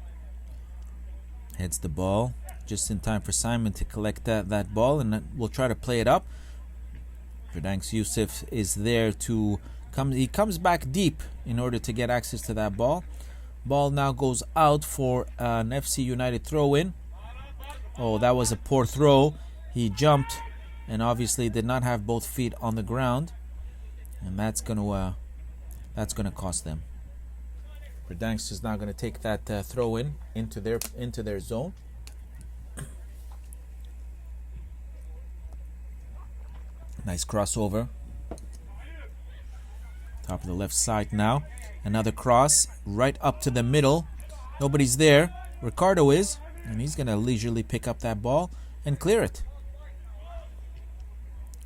heads the ball just in time for Simon to collect that ball, and we'll try to play it up. Verdansk Yusuf is there to come. He comes back deep in order to get access to that ball. Ball now goes out for an FC United throw-in. Oh, that was a poor throw. He jumped and obviously did not have both feet on the ground, and that's gonna cost them. Verdansk is now going to take that throw-in into their zone. Nice crossover. Top of the left side now. Another cross right up to the middle. Nobody's there. Ricardo is, and he's going to leisurely pick up that ball and clear it.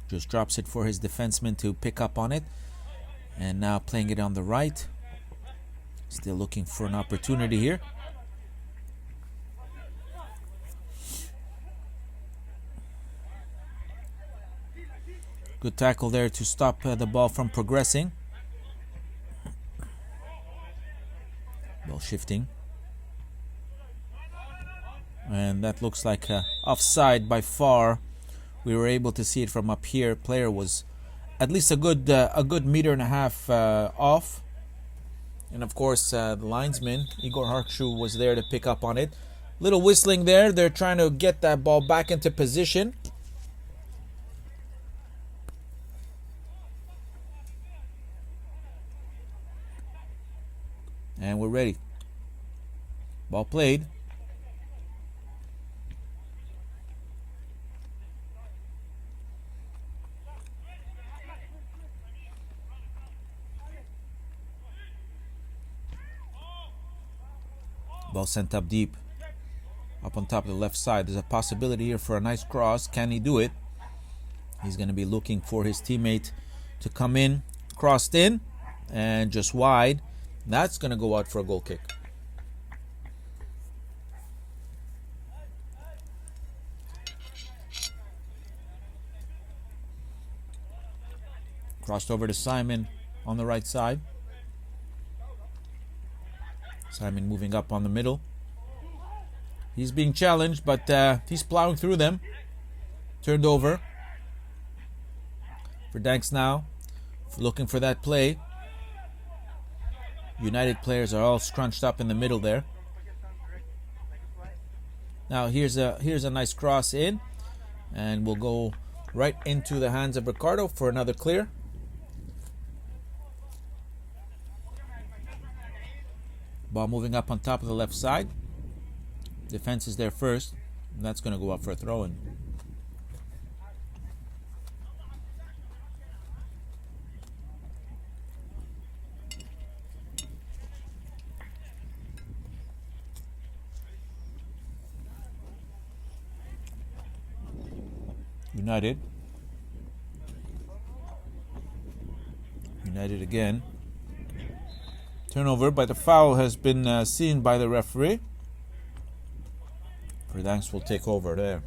Just drops it for his defenseman to pick up on it. And now playing it on the right. Still looking for an opportunity here. Good tackle there to stop the ball from progressing. Ball shifting. And that looks like offside by far. We were able to see it from up here. Player was at least a good meter and a half off. And of course, the linesman, Igor Harkshu, was there to pick up on it. Little whistling there. They're trying to get that ball back into position. And we're ready. Ball played. Ball sent up deep, up on top of the left side. There's a possibility here for a nice cross. Can he do it? He's going to be looking for his teammate to come in. Crossed in and just wide. That's going to go out for a goal kick. Crossed over to Simon on the right side. Simon moving up on the middle. He's being challenged, but he's plowing through them. Turned over. Verdansk now looking for that play. United players are all scrunched up in the middle there. Now here's a nice cross in, and we'll go right into the hands of Ricardo for another clear. Ball moving up on top of the left side. Defense is there first, and that's going to go up for a throw-in. United again. Turnover, but the foul has been seen by the referee. Verdansk will take over there.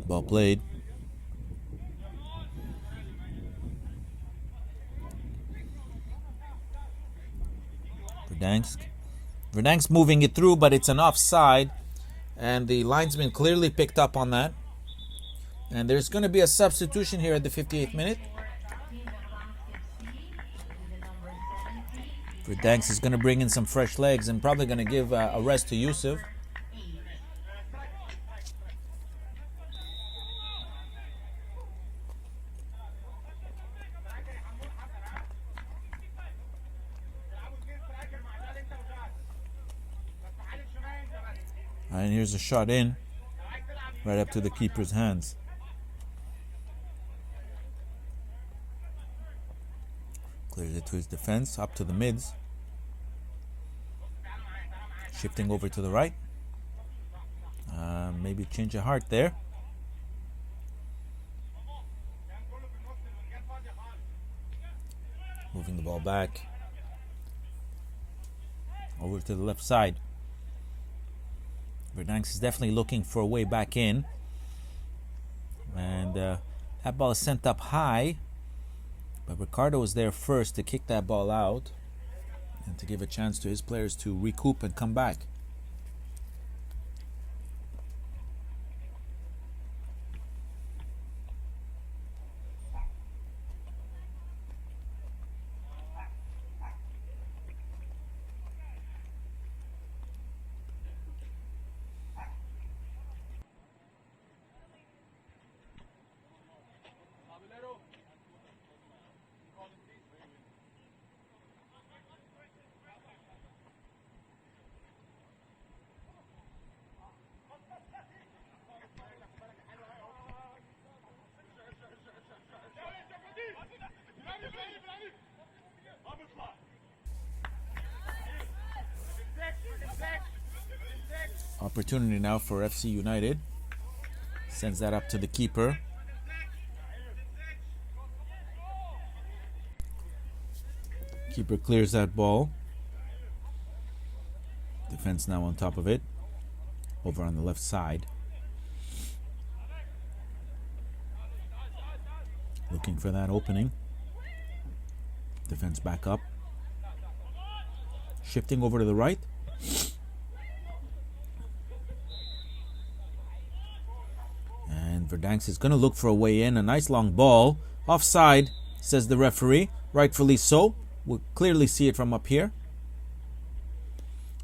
Ball played. Verdansk moving it through, but it's an offside, and the linesman clearly picked up on that. And there's going to be a substitution here at the 58th minute. Verdansk is going to bring in some fresh legs and probably going to give a rest to Yusuf. And here's a shot in, right up to the keeper's hands. Clears it to his defense, up to the mids. Shifting over to the right. Maybe change of heart there. Moving the ball back. Over to the left side. Verdansk is definitely looking for a way back in. And that ball is sent up high. But Ricardo was there first to kick that ball out and to give a chance to his players to recoup and come back. Opportunity now for FC United. Sends that up to the keeper. Keeper clears that ball. Defense now on top of it. Over on the left side. Looking for that opening. Defense back up. Shifting over to the right. And Verdansk is going to look for a way in. A nice long ball. Offside, says the referee. Rightfully so. We'll clearly see it from up here.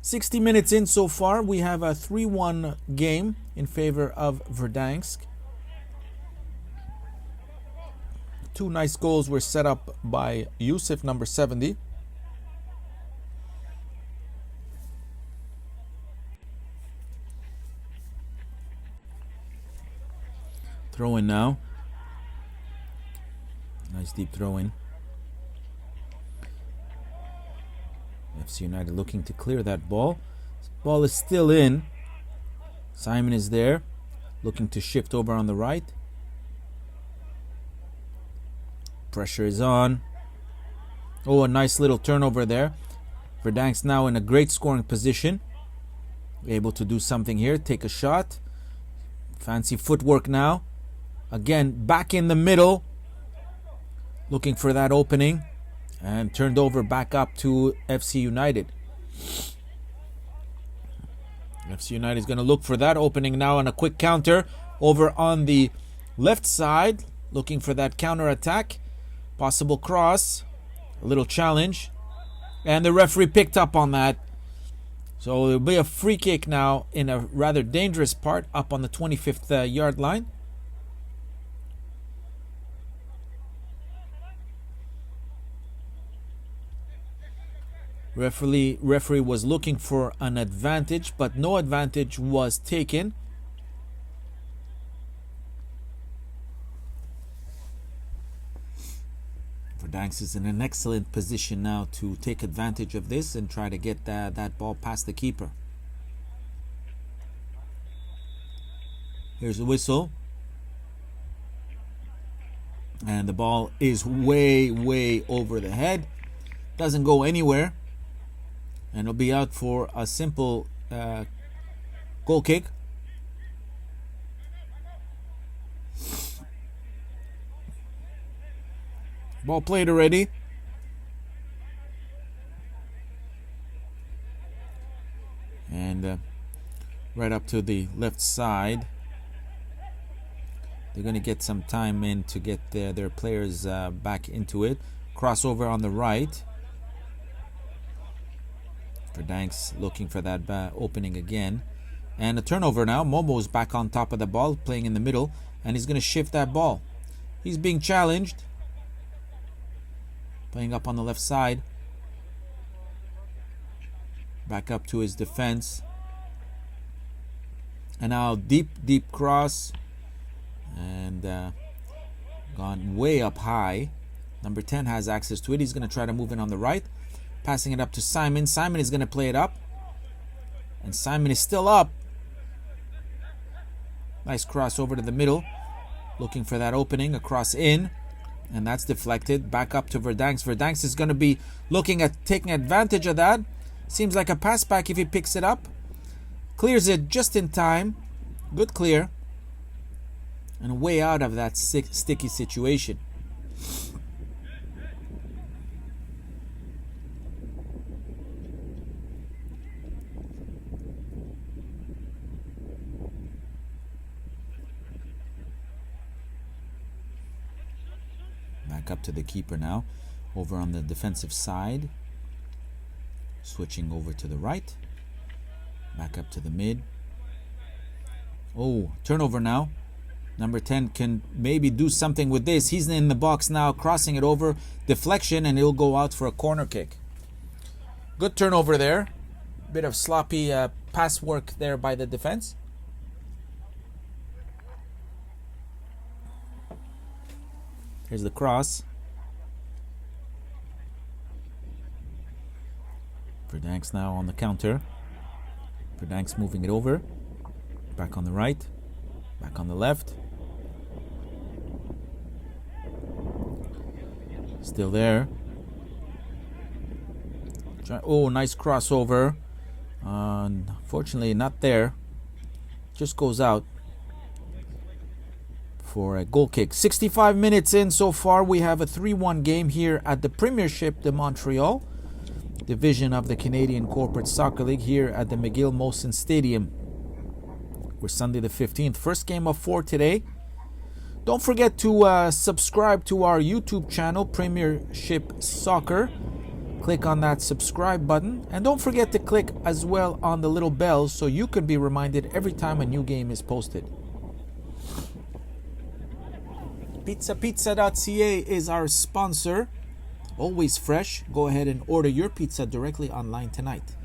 60 minutes in so far. We have a 3-1 game in favor of Verdansk. Two nice goals were set up by Yusuf, number 70. Throw in now. Nice deep throw in. FC United looking to clear that ball. Ball is still in. Simon is there, looking to shift over on the right. Pressure is on. Oh, a nice little turnover there. Verdansk now in a great scoring position. Able to do something here. Take a shot. Fancy footwork now. Again, back in the middle. Looking for that opening. And turned over back up to FC United. FC United is going to look for that opening now on a quick counter. Over on the left side. Looking for that counter attack. Possible cross. A little challenge. And the referee picked up on that. So there'll be a free kick now in a rather dangerous part up on the 25th yard line. Referee was looking for an advantage, but no advantage was taken. Verdansk is in an excellent position now to take advantage of this and try to get that ball past the keeper. Here's the whistle. And the ball is way, way over the head. Doesn't go anywhere. And it'll be out for a simple goal kick. Ball played already. And right up to the left side. They're going to get some time in to get their players back into it. Crossover on the right. Verdansk looking for that opening again. And a turnover now. Momo's back on top of the ball, playing in the middle. And he's going to shift that ball. He's being challenged. Playing up on the left side. Back up to his defense. And now deep cross. And gone way up high. Number 10 has access to it. He's going to try to move in on the right. Passing it up to Simon. Simon is going to play it up. And Simon is still up. Nice cross over to the middle. Looking for that opening. A cross in. And that's deflected. Back up to Verdansk. Verdansk is going to be looking at taking advantage of that. Seems like a pass back if he picks it up. Clears it just in time. Good clear. And way out of that sticky situation. back up to the keeper now. Over on the defensive side. Switching over to the right. Back up to the mid. Oh, turnover now. Number 10 can maybe do something with this. He's in the box now, crossing it over. Deflection, and he'll go out for a corner kick. Good turnover there. Bit of sloppy pass work there by the defense. Here's the cross. Verdansk now on the counter. Verdansk moving it over. Back on the right. Back on the left. Still there. Oh, nice crossover. Unfortunately, not there. Just goes out for a goal kick. 65 minutes in so far. We have a 3-1 game here at the Premiership de Montreal, division of the Canadian Corporate Soccer League, here at the McGill Molson Stadium. We're Sunday the 15th. First game of 4 today. Don't forget to subscribe to our YouTube channel, Premiership Soccer. Click on that subscribe button. And don't forget to click as well on the little bell so you can be reminded every time a new game is posted. Pizzapizza.ca is our sponsor. Always fresh. Go ahead and order your pizza directly online tonight.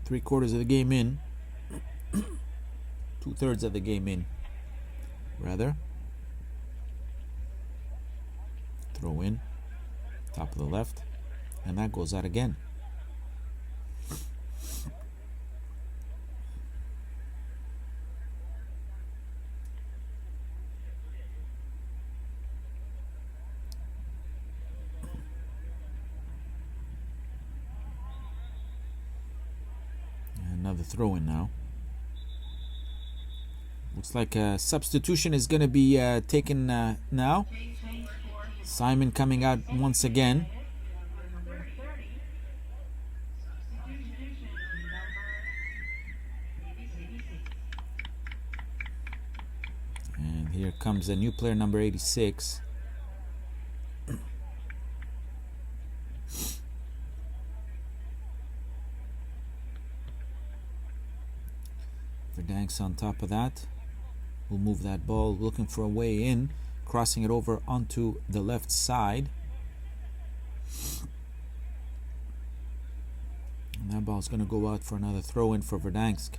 Three-quarters of the game in. Two-thirds of the game in, rather. Throw in. Top of the left. And that goes out again. Another throw in now. Looks like a substitution is going to be taken now. Simon coming out once again. And here comes a new player, number 86. Verdansk on top of that. We'll move that ball, looking for a way in, crossing it over onto the left side. And that ball's going to go out for another throw in for Verdansk.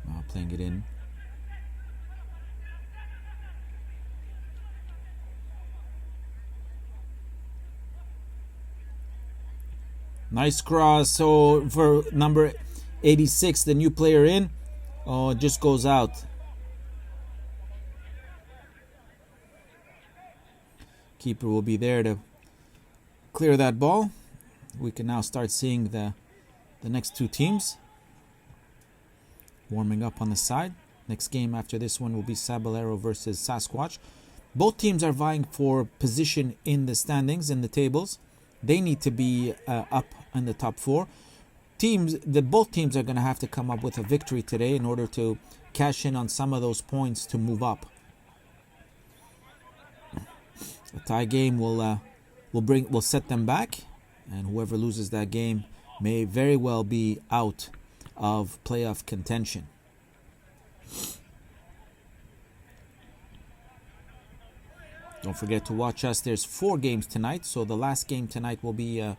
Now playing it in. Nice cross. So for number 86, the new player in. Oh, it just goes out. Keeper will be there to clear that ball. We can now start seeing the next two teams warming up on the side. Next game after this one will be Sabelero versus Sasquatch. Both teams are vying for position in the standings, in the tables. They need to be up in the top four. Both teams are going to have to come up with a victory today in order to cash in on some of those points to move up. A tie game will set them back, and whoever loses that game may very well be out of playoff contention. Don't forget to watch us. There's 4 games tonight, so the last game tonight will be the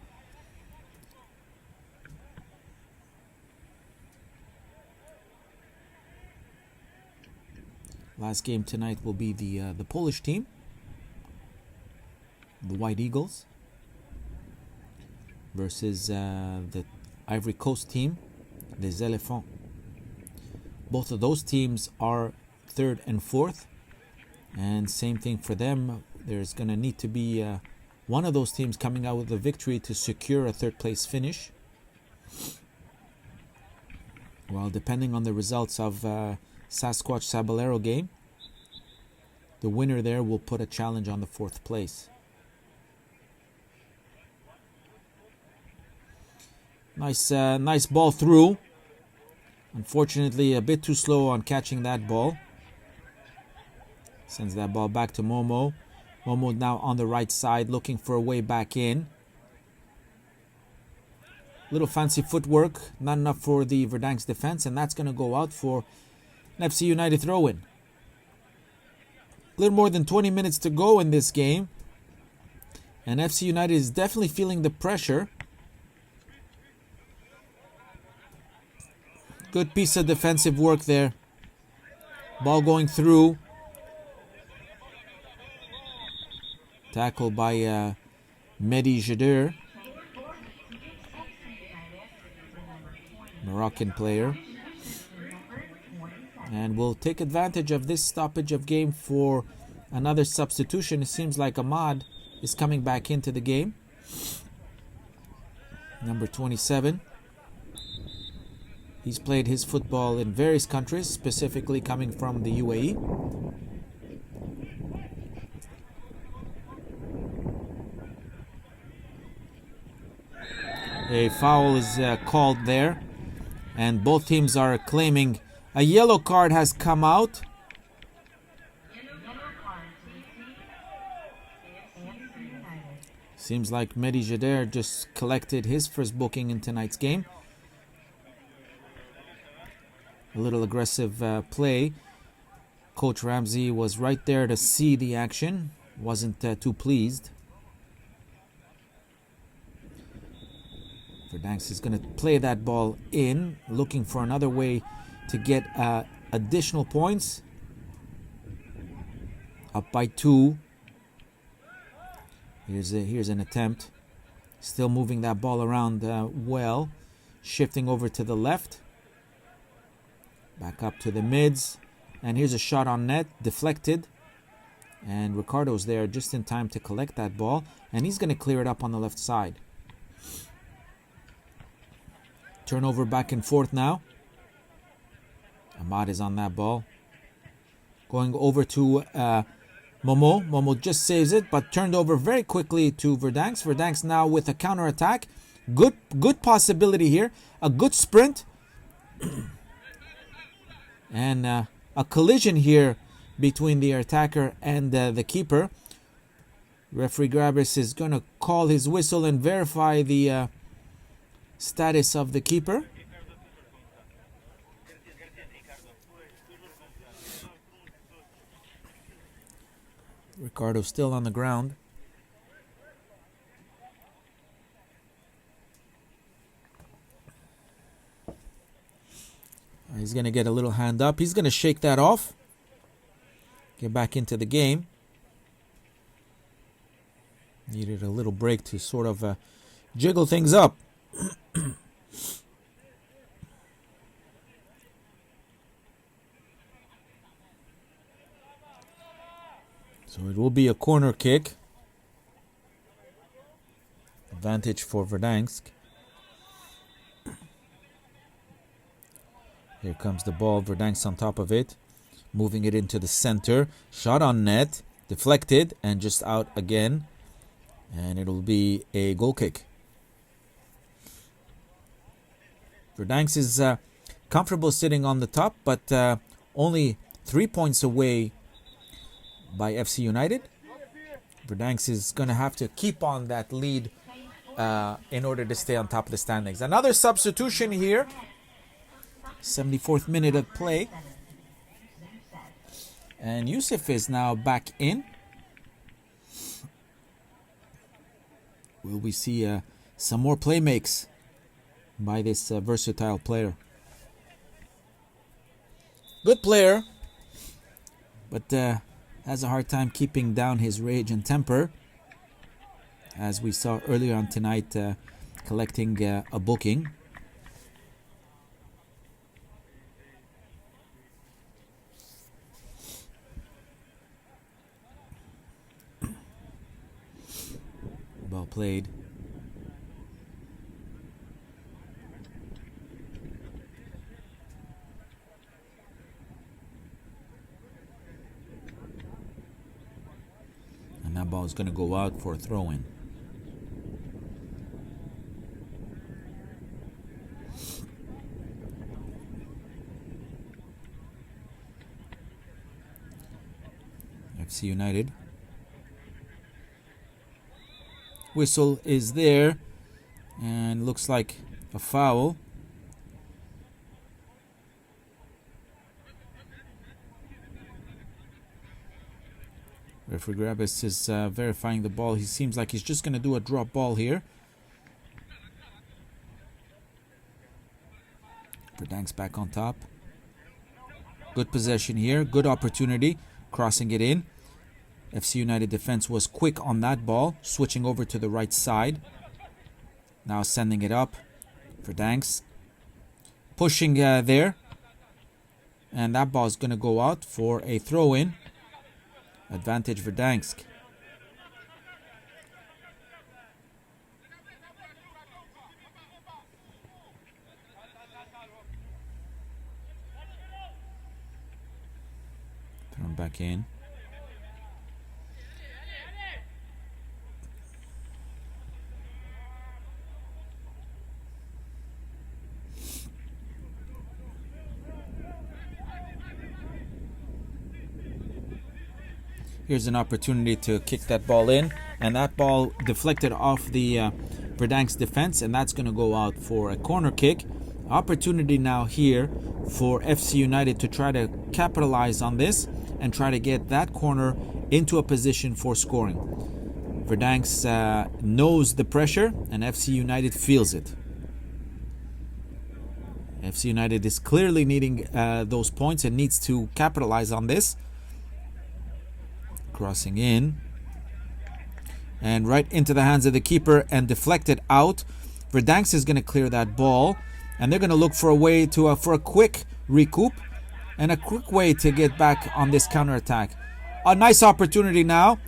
Polish team, the White Eagles, versus the Ivory Coast team, les Éléphants. Both of those teams are 3rd and 4th. And same thing for them. There's going to need to be one of those teams coming out with a victory to secure a 3rd place finish. Well, depending on the results of Sasquatch Sabelero game, the winner there will put a challenge on the 4th place. Nice ball through. Unfortunately, a bit too slow on catching that ball. Sends that ball back to Momo. Momo now on the right side, looking for a way back in. Little fancy footwork, not enough for the Verdansk defense, and that's going to go out for an FC United throw-in. A little more than 20 minutes to go in this game, and FC United is definitely feeling the pressure. Good piece of defensive work there. Ball going through. Tackle by Mehdi Jader, Moroccan player. And we'll take advantage of this stoppage of game for another substitution. It seems like Ahmad is coming back into the game. Number 27. He's played his football in various countries, specifically coming from the UAE. A foul is called there, and both teams are claiming a yellow card has come out. Seems like Mehdi Jader just collected his first booking in tonight's game. A little aggressive play. Coach Ramsey was right there to see the action. Wasn't too pleased. Verdansk is going to play that ball in, looking for another way to get additional points. Up by 2. Here's an attempt. Still moving that ball around well. Shifting over to the left. Back up to the mids. And here's a shot on net. Deflected. And Ricardo's there just in time to collect that ball. And he's going to clear it up on the left side. Turnover back and forth now. Ahmad is on that ball. Going over to Momo. Momo just saves it, but turned over very quickly to Verdansk. Verdansk now with a counter-attack. Good possibility here. A good sprint. And a collision here between the attacker and the keeper. Referee Grabris is going to call his whistle and verify the status of the keeper. Ricardo still on the ground. He's going to get a little hand up. He's going to shake that off. Get back into the game. Needed a little break to sort of jiggle things up. So it will be a corner kick. Advantage for Verdansk. Here comes the ball. Verdansk on top of it. Moving it into the center. Shot on net. Deflected and just out again. And it'll be a goal kick. Verdansk is comfortable sitting on the top, but only 3 points away by FC United. Verdansk is going to have to keep on that lead in order to stay on top of the standings. Another substitution here. 74th minute of play. And Youssef is now back in. Will we see some more play makes by this versatile player? Good player, but has a hard time keeping down his rage and temper, as we saw earlier on tonight, collecting a booking. Well played. And that ball is going to go out for a throw-in. FC United. Whistle is there, and looks like a foul. Referee Grabis is verifying the ball. He seems like he's just going to do a drop ball here. Verdansk back on top. Good possession here. Good opportunity. Crossing it in. FC United defense was quick on that ball. Switching over to the right side. Now sending it up. Verdansk. Pushing there. And that ball is going to go out for a throw-in. Advantage Verdansk. Thrown back in. Here's an opportunity to kick that ball in, and that ball deflected off the Verdansk defense, and that's going to go out for a corner kick. Opportunity now here for FC United to try to capitalize on this and try to get that corner into a position for scoring. Verdansk knows the pressure, and FC United feels it. FC United is clearly needing those points and needs to capitalize on this. Crossing in and right into the hands of the keeper and deflected out. Verdansk is going to clear that ball, and they're going to look for a way to for a quick recoup and a quick way to get back on this counterattack. A nice opportunity now.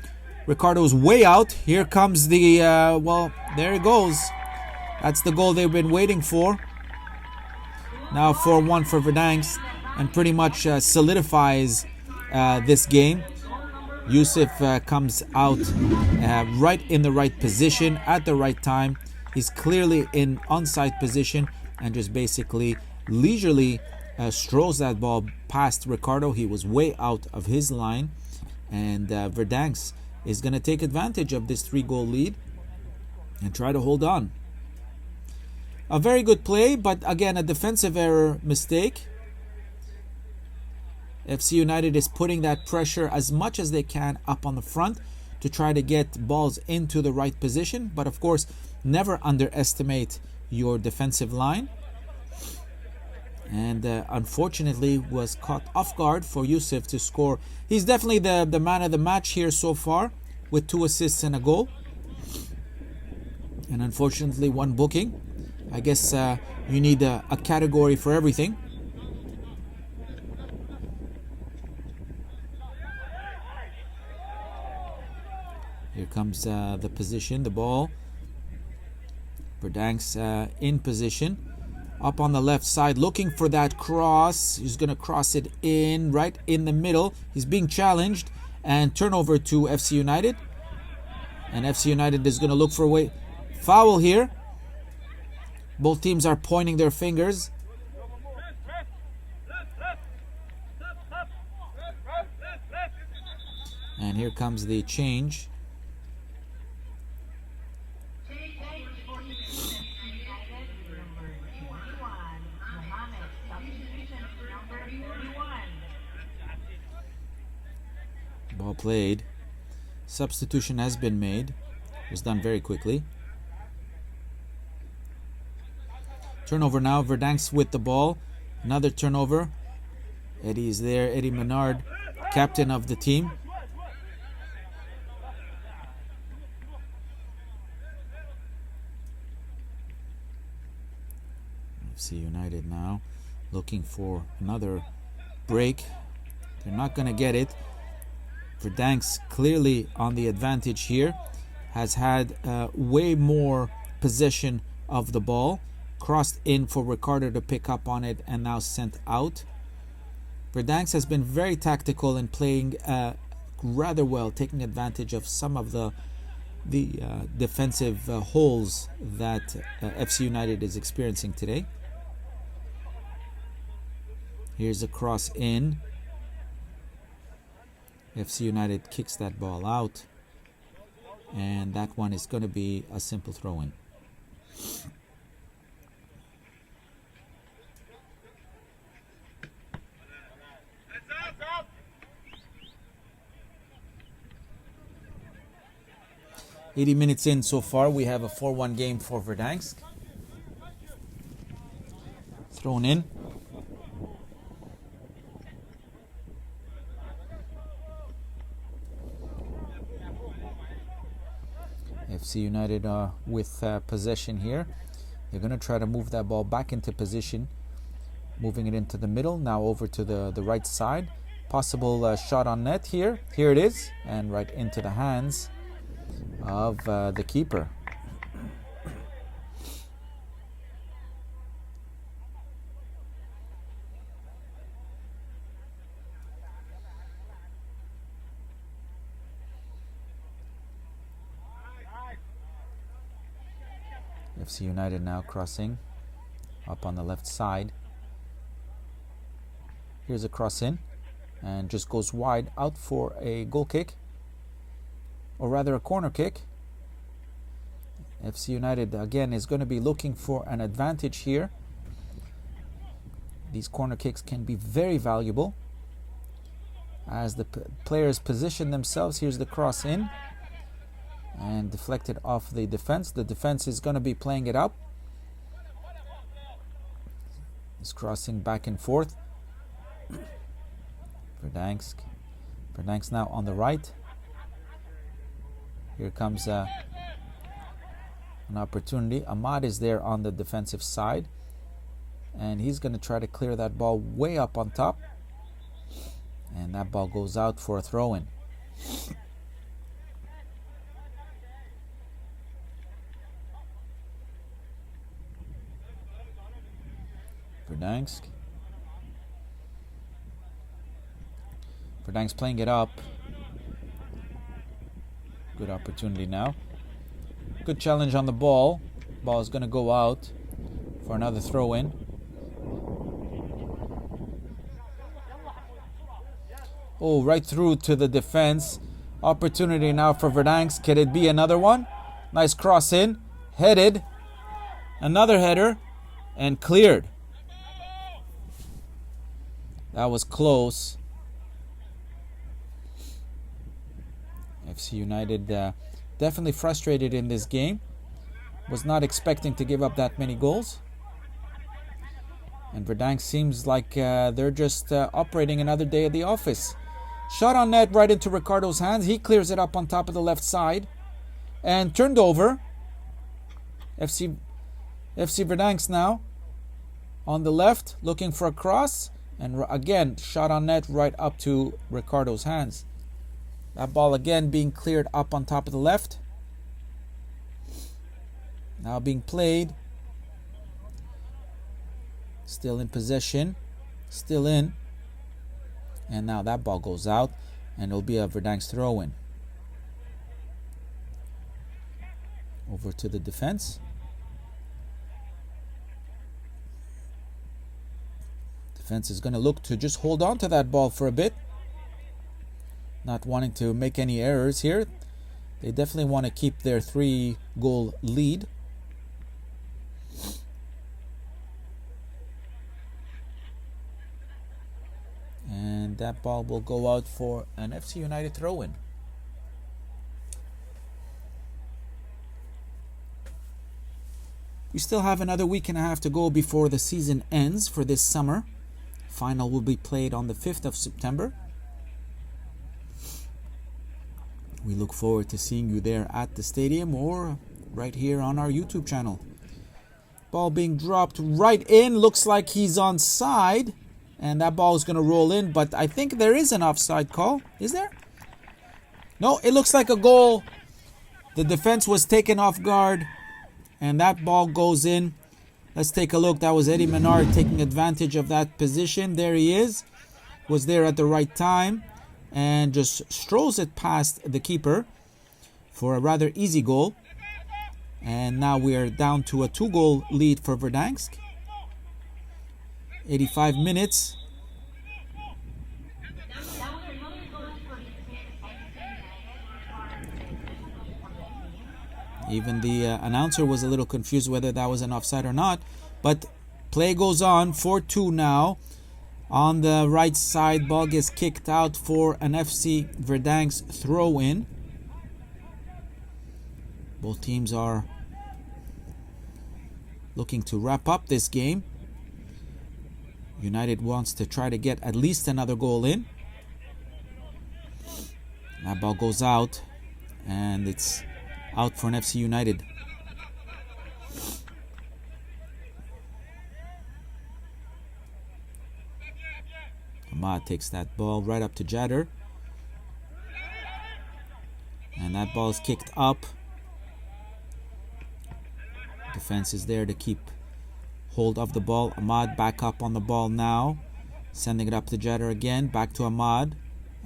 Ricardo's way out. Here comes the well, there it goes. That's the goal they've been waiting for. Now 4-1 for Verdansk, and pretty much solidifies this game. Yusuf comes out right in the right position at the right time. He's clearly in onside position and just basically leisurely strolls that ball past Ricardo. He was way out of his line, and Verdansk is going to take advantage of this 3-goal lead and try to hold on. A very good play, but again a defensive error mistake. FC United is putting that pressure as much as they can up on the front to try to get balls into the right position. But of course, never underestimate your defensive line. And unfortunately was caught off guard for Yusuf to score. He's definitely the man of the match here so far with 2 assists and a goal. And unfortunately 1 booking. I guess you need a category for everything. Here comes the position, the ball. Verdansk in position. Up on the left side, looking for that cross. He's going to cross it in, right in the middle. He's being challenged. And turnover to FC United. And FC United is going to look for a way. Foul here. Both teams are pointing their fingers. And here comes the change. Ball played. Substitution has been made. It was done very quickly. Turnover now. Verdansk with the ball. Another turnover. Eddie is there. Eddie Menard, captain of the team. FC United now looking for another break. They're not going to get it. Verdansk clearly on the advantage here. Has had way more possession of the ball. Crossed in for Ricardo to pick up on it and now sent out. Verdansk has been very tactical in playing rather well, taking advantage of some of the defensive holes that FC United is experiencing today. Here's a cross in. FC United kicks that ball out. And that one is going to be a simple throw-in. "80 minutes in so far. We have a 4-1 game for Verdansk. Thrown in. FC United with possession here. They're going to try to move that ball back into position, moving it into the middle, now over to the right side. Possible shot on net here. Here it is, and right into the hands of the keeper. FC United now crossing up on the left side. Here's a cross in, and just goes wide out for a goal kick, or rather a corner kick. FC United again is going to be looking for an advantage here. These corner kicks can be very valuable as the players position themselves. Here's the cross in, and deflected off the defense. The defense is going to be playing it up. It's crossing back and forth. Verdansk now on the right. Here comes an opportunity. Ahmad is there on the defensive side, and he's going to try to clear that ball way up on top, and that ball goes out for a throw-in. Verdansk playing it up. Good opportunity now. Good challenge on the ball. Ball is going to go out for another throw-in. Oh, right through to the defense. Opportunity now for Verdansk. Could it be another one? Nice cross in. Headed. Another header. And cleared. That was close. FC United definitely frustrated in this game. Was not expecting to give up that many goals. And Verdansk seems like they're just operating another day at the office. Shot on net right into Ricardo's hands. He clears it up on top of the left side. And turned over. FC Verdansk now on the left, looking for a cross. And again, shot on net right up to Ricardo's hands. That ball again being cleared up on top of the left. Now being played. Still in possession. Still in. And now that ball goes out. And it'll be a Verdansk throw-in. Over to the defense. Defense is going to look to just hold on to that ball for a bit. Not wanting to make any errors here. They definitely want to keep their 3-goal lead. And that ball will go out for an FC United throw-in. We still have another week and a half to go before the season ends for this summer. Final will be played on the 5th of September. We look forward to seeing you there at the stadium or right here on our YouTube channel. Ball being dropped right in. Looks like he's onside. And that ball is going to roll in. But I think there is an offside call. Is there? No, it looks like a goal. The defense was taken off guard. And that ball goes in. Let's take a look. That was Eddie Menard taking advantage of that position. There he is. Was there at the right time. And just strolls it past the keeper for a rather easy goal. And now we are down to a 2-goal lead for Verdansk. 85 minutes. Even the announcer was a little confused whether that was an offside or not. But play goes on. 4-2 now. On the right side, ball gets kicked out for an FC Verdansk throw-in. Both teams are looking to wrap up this game. United wants to try to get at least another goal in. That ball goes out, and it's out for an FC United. Ahmad takes that ball right up to Jadder. And that ball is kicked up. Defense is there to keep hold of the ball. Ahmad back up on the ball now. Sending it up to Jadder again. Back to Ahmad.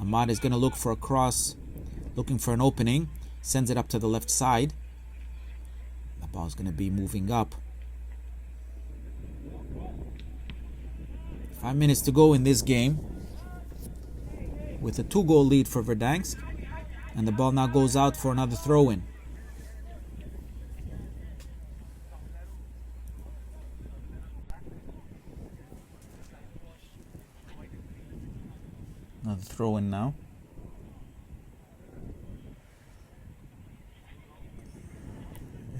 Ahmad is going to look for a cross. Looking for an opening. Sends it up to the left side. The ball is going to be moving up. 5 minutes to go in this game, with a 2-goal lead for Verdansk, and the ball now goes out for another throw-in. Another throw-in now.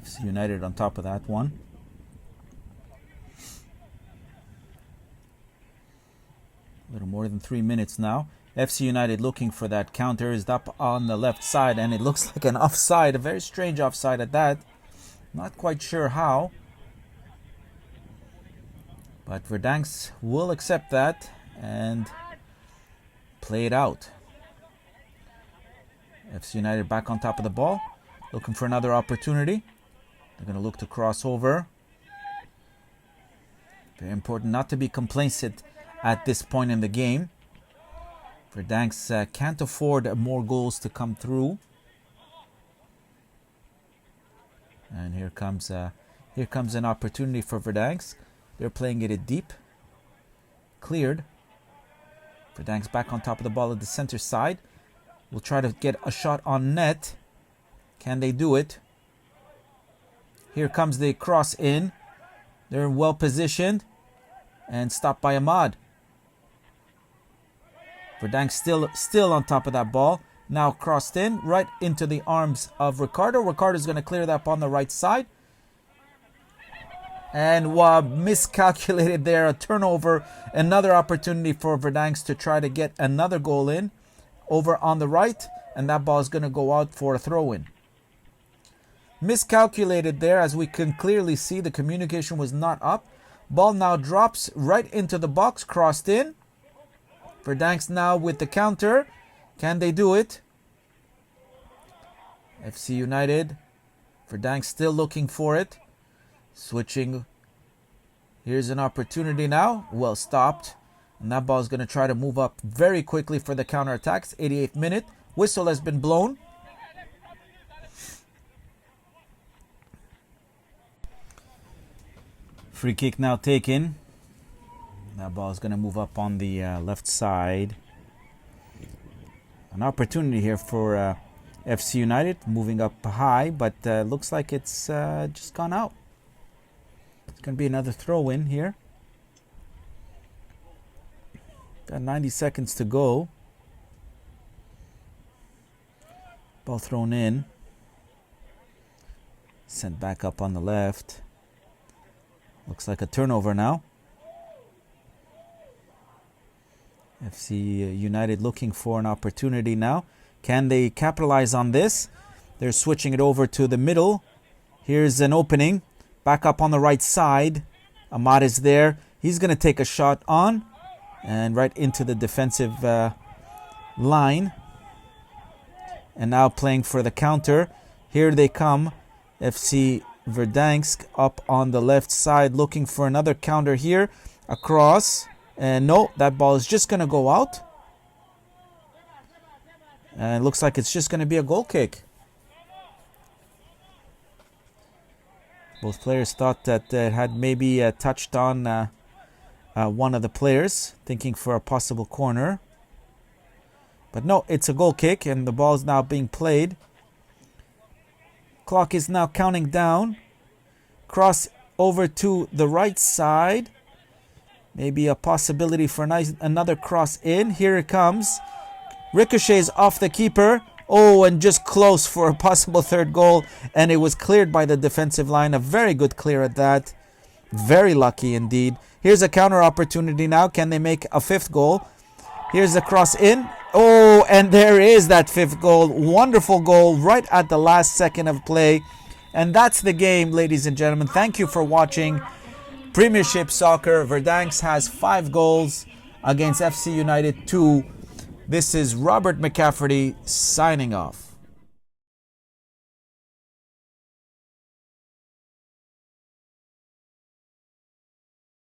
FC United on top of that one. A little more than 3 minutes now. FC United looking for that counter is up on the left side, and it looks like an offside, a very strange offside at that. Not quite sure how, but Verdansk will accept that and play it out. FC United back on top of the ball, looking for another opportunity. They're going to look to cross over. Very important not to be complacent at this point in the game. Verdansk can't afford more goals to come through. And here comes an opportunity for Verdansk. They're playing it deep. Cleared. Verdansk back on top of the ball at the center side. Will try to get a shot on net. Can they do it? Here comes the cross in. They're well positioned and stopped by Ahmad. Verdansk still on top of that ball. Now crossed in right into the arms of Ricardo. Ricardo's going to clear that on the right side. And miscalculated there, a turnover. Another opportunity for Verdansk to try to get another goal in over on the right. And that ball is going to go out for a throw-in. Miscalculated there, as we can clearly see. The communication was not up. Ball now drops right into the box, crossed in. Verdansk now with the counter. Can they do it? FC United. Verdansk still looking for it. Switching. Here's an opportunity now. Well stopped. And that ball is going to try to move up very quickly for the counterattacks. 88th minute. Whistle has been blown. Free kick now taken. That ball is going to move up on the left side. An opportunity here for FC United, moving up high, but looks like it's just gone out. It's going to be another throw-in here. Got 90 seconds to go. Ball thrown in. Sent back up on the left. Looks like a turnover now. FC United looking for an opportunity now. Can they capitalize on this? They're switching it over to the middle. Here's an opening. Back up on the right side. Ahmad is there. He's going to take a shot on. And right into the defensive line. And now playing for the counter. Here they come. FC Verdansk up on the left side looking for another counter here. Across. And no, that ball is just going to go out. And it looks like it's just going to be a goal kick. Both players thought that it had maybe touched on one of the players, thinking for a possible corner. But no, it's a goal kick, and the ball is now being played Clock is now counting down. Cross over to the right side. Maybe a possibility for another cross in. Here it comes. Ricochets off the keeper. Oh, and just close for a possible third goal. And it was cleared by the defensive line. A very good clear at that. Very lucky indeed. Here's a counter opportunity now. Can they make a fifth goal? Here's the cross in. Oh, and there is that fifth goal. Wonderful goal right at the last second of play. And that's the game, ladies and gentlemen. Thank you for watching Premiership Soccer. Verdansk has 5 goals against FC United 2. This is Robert McCafferty signing off.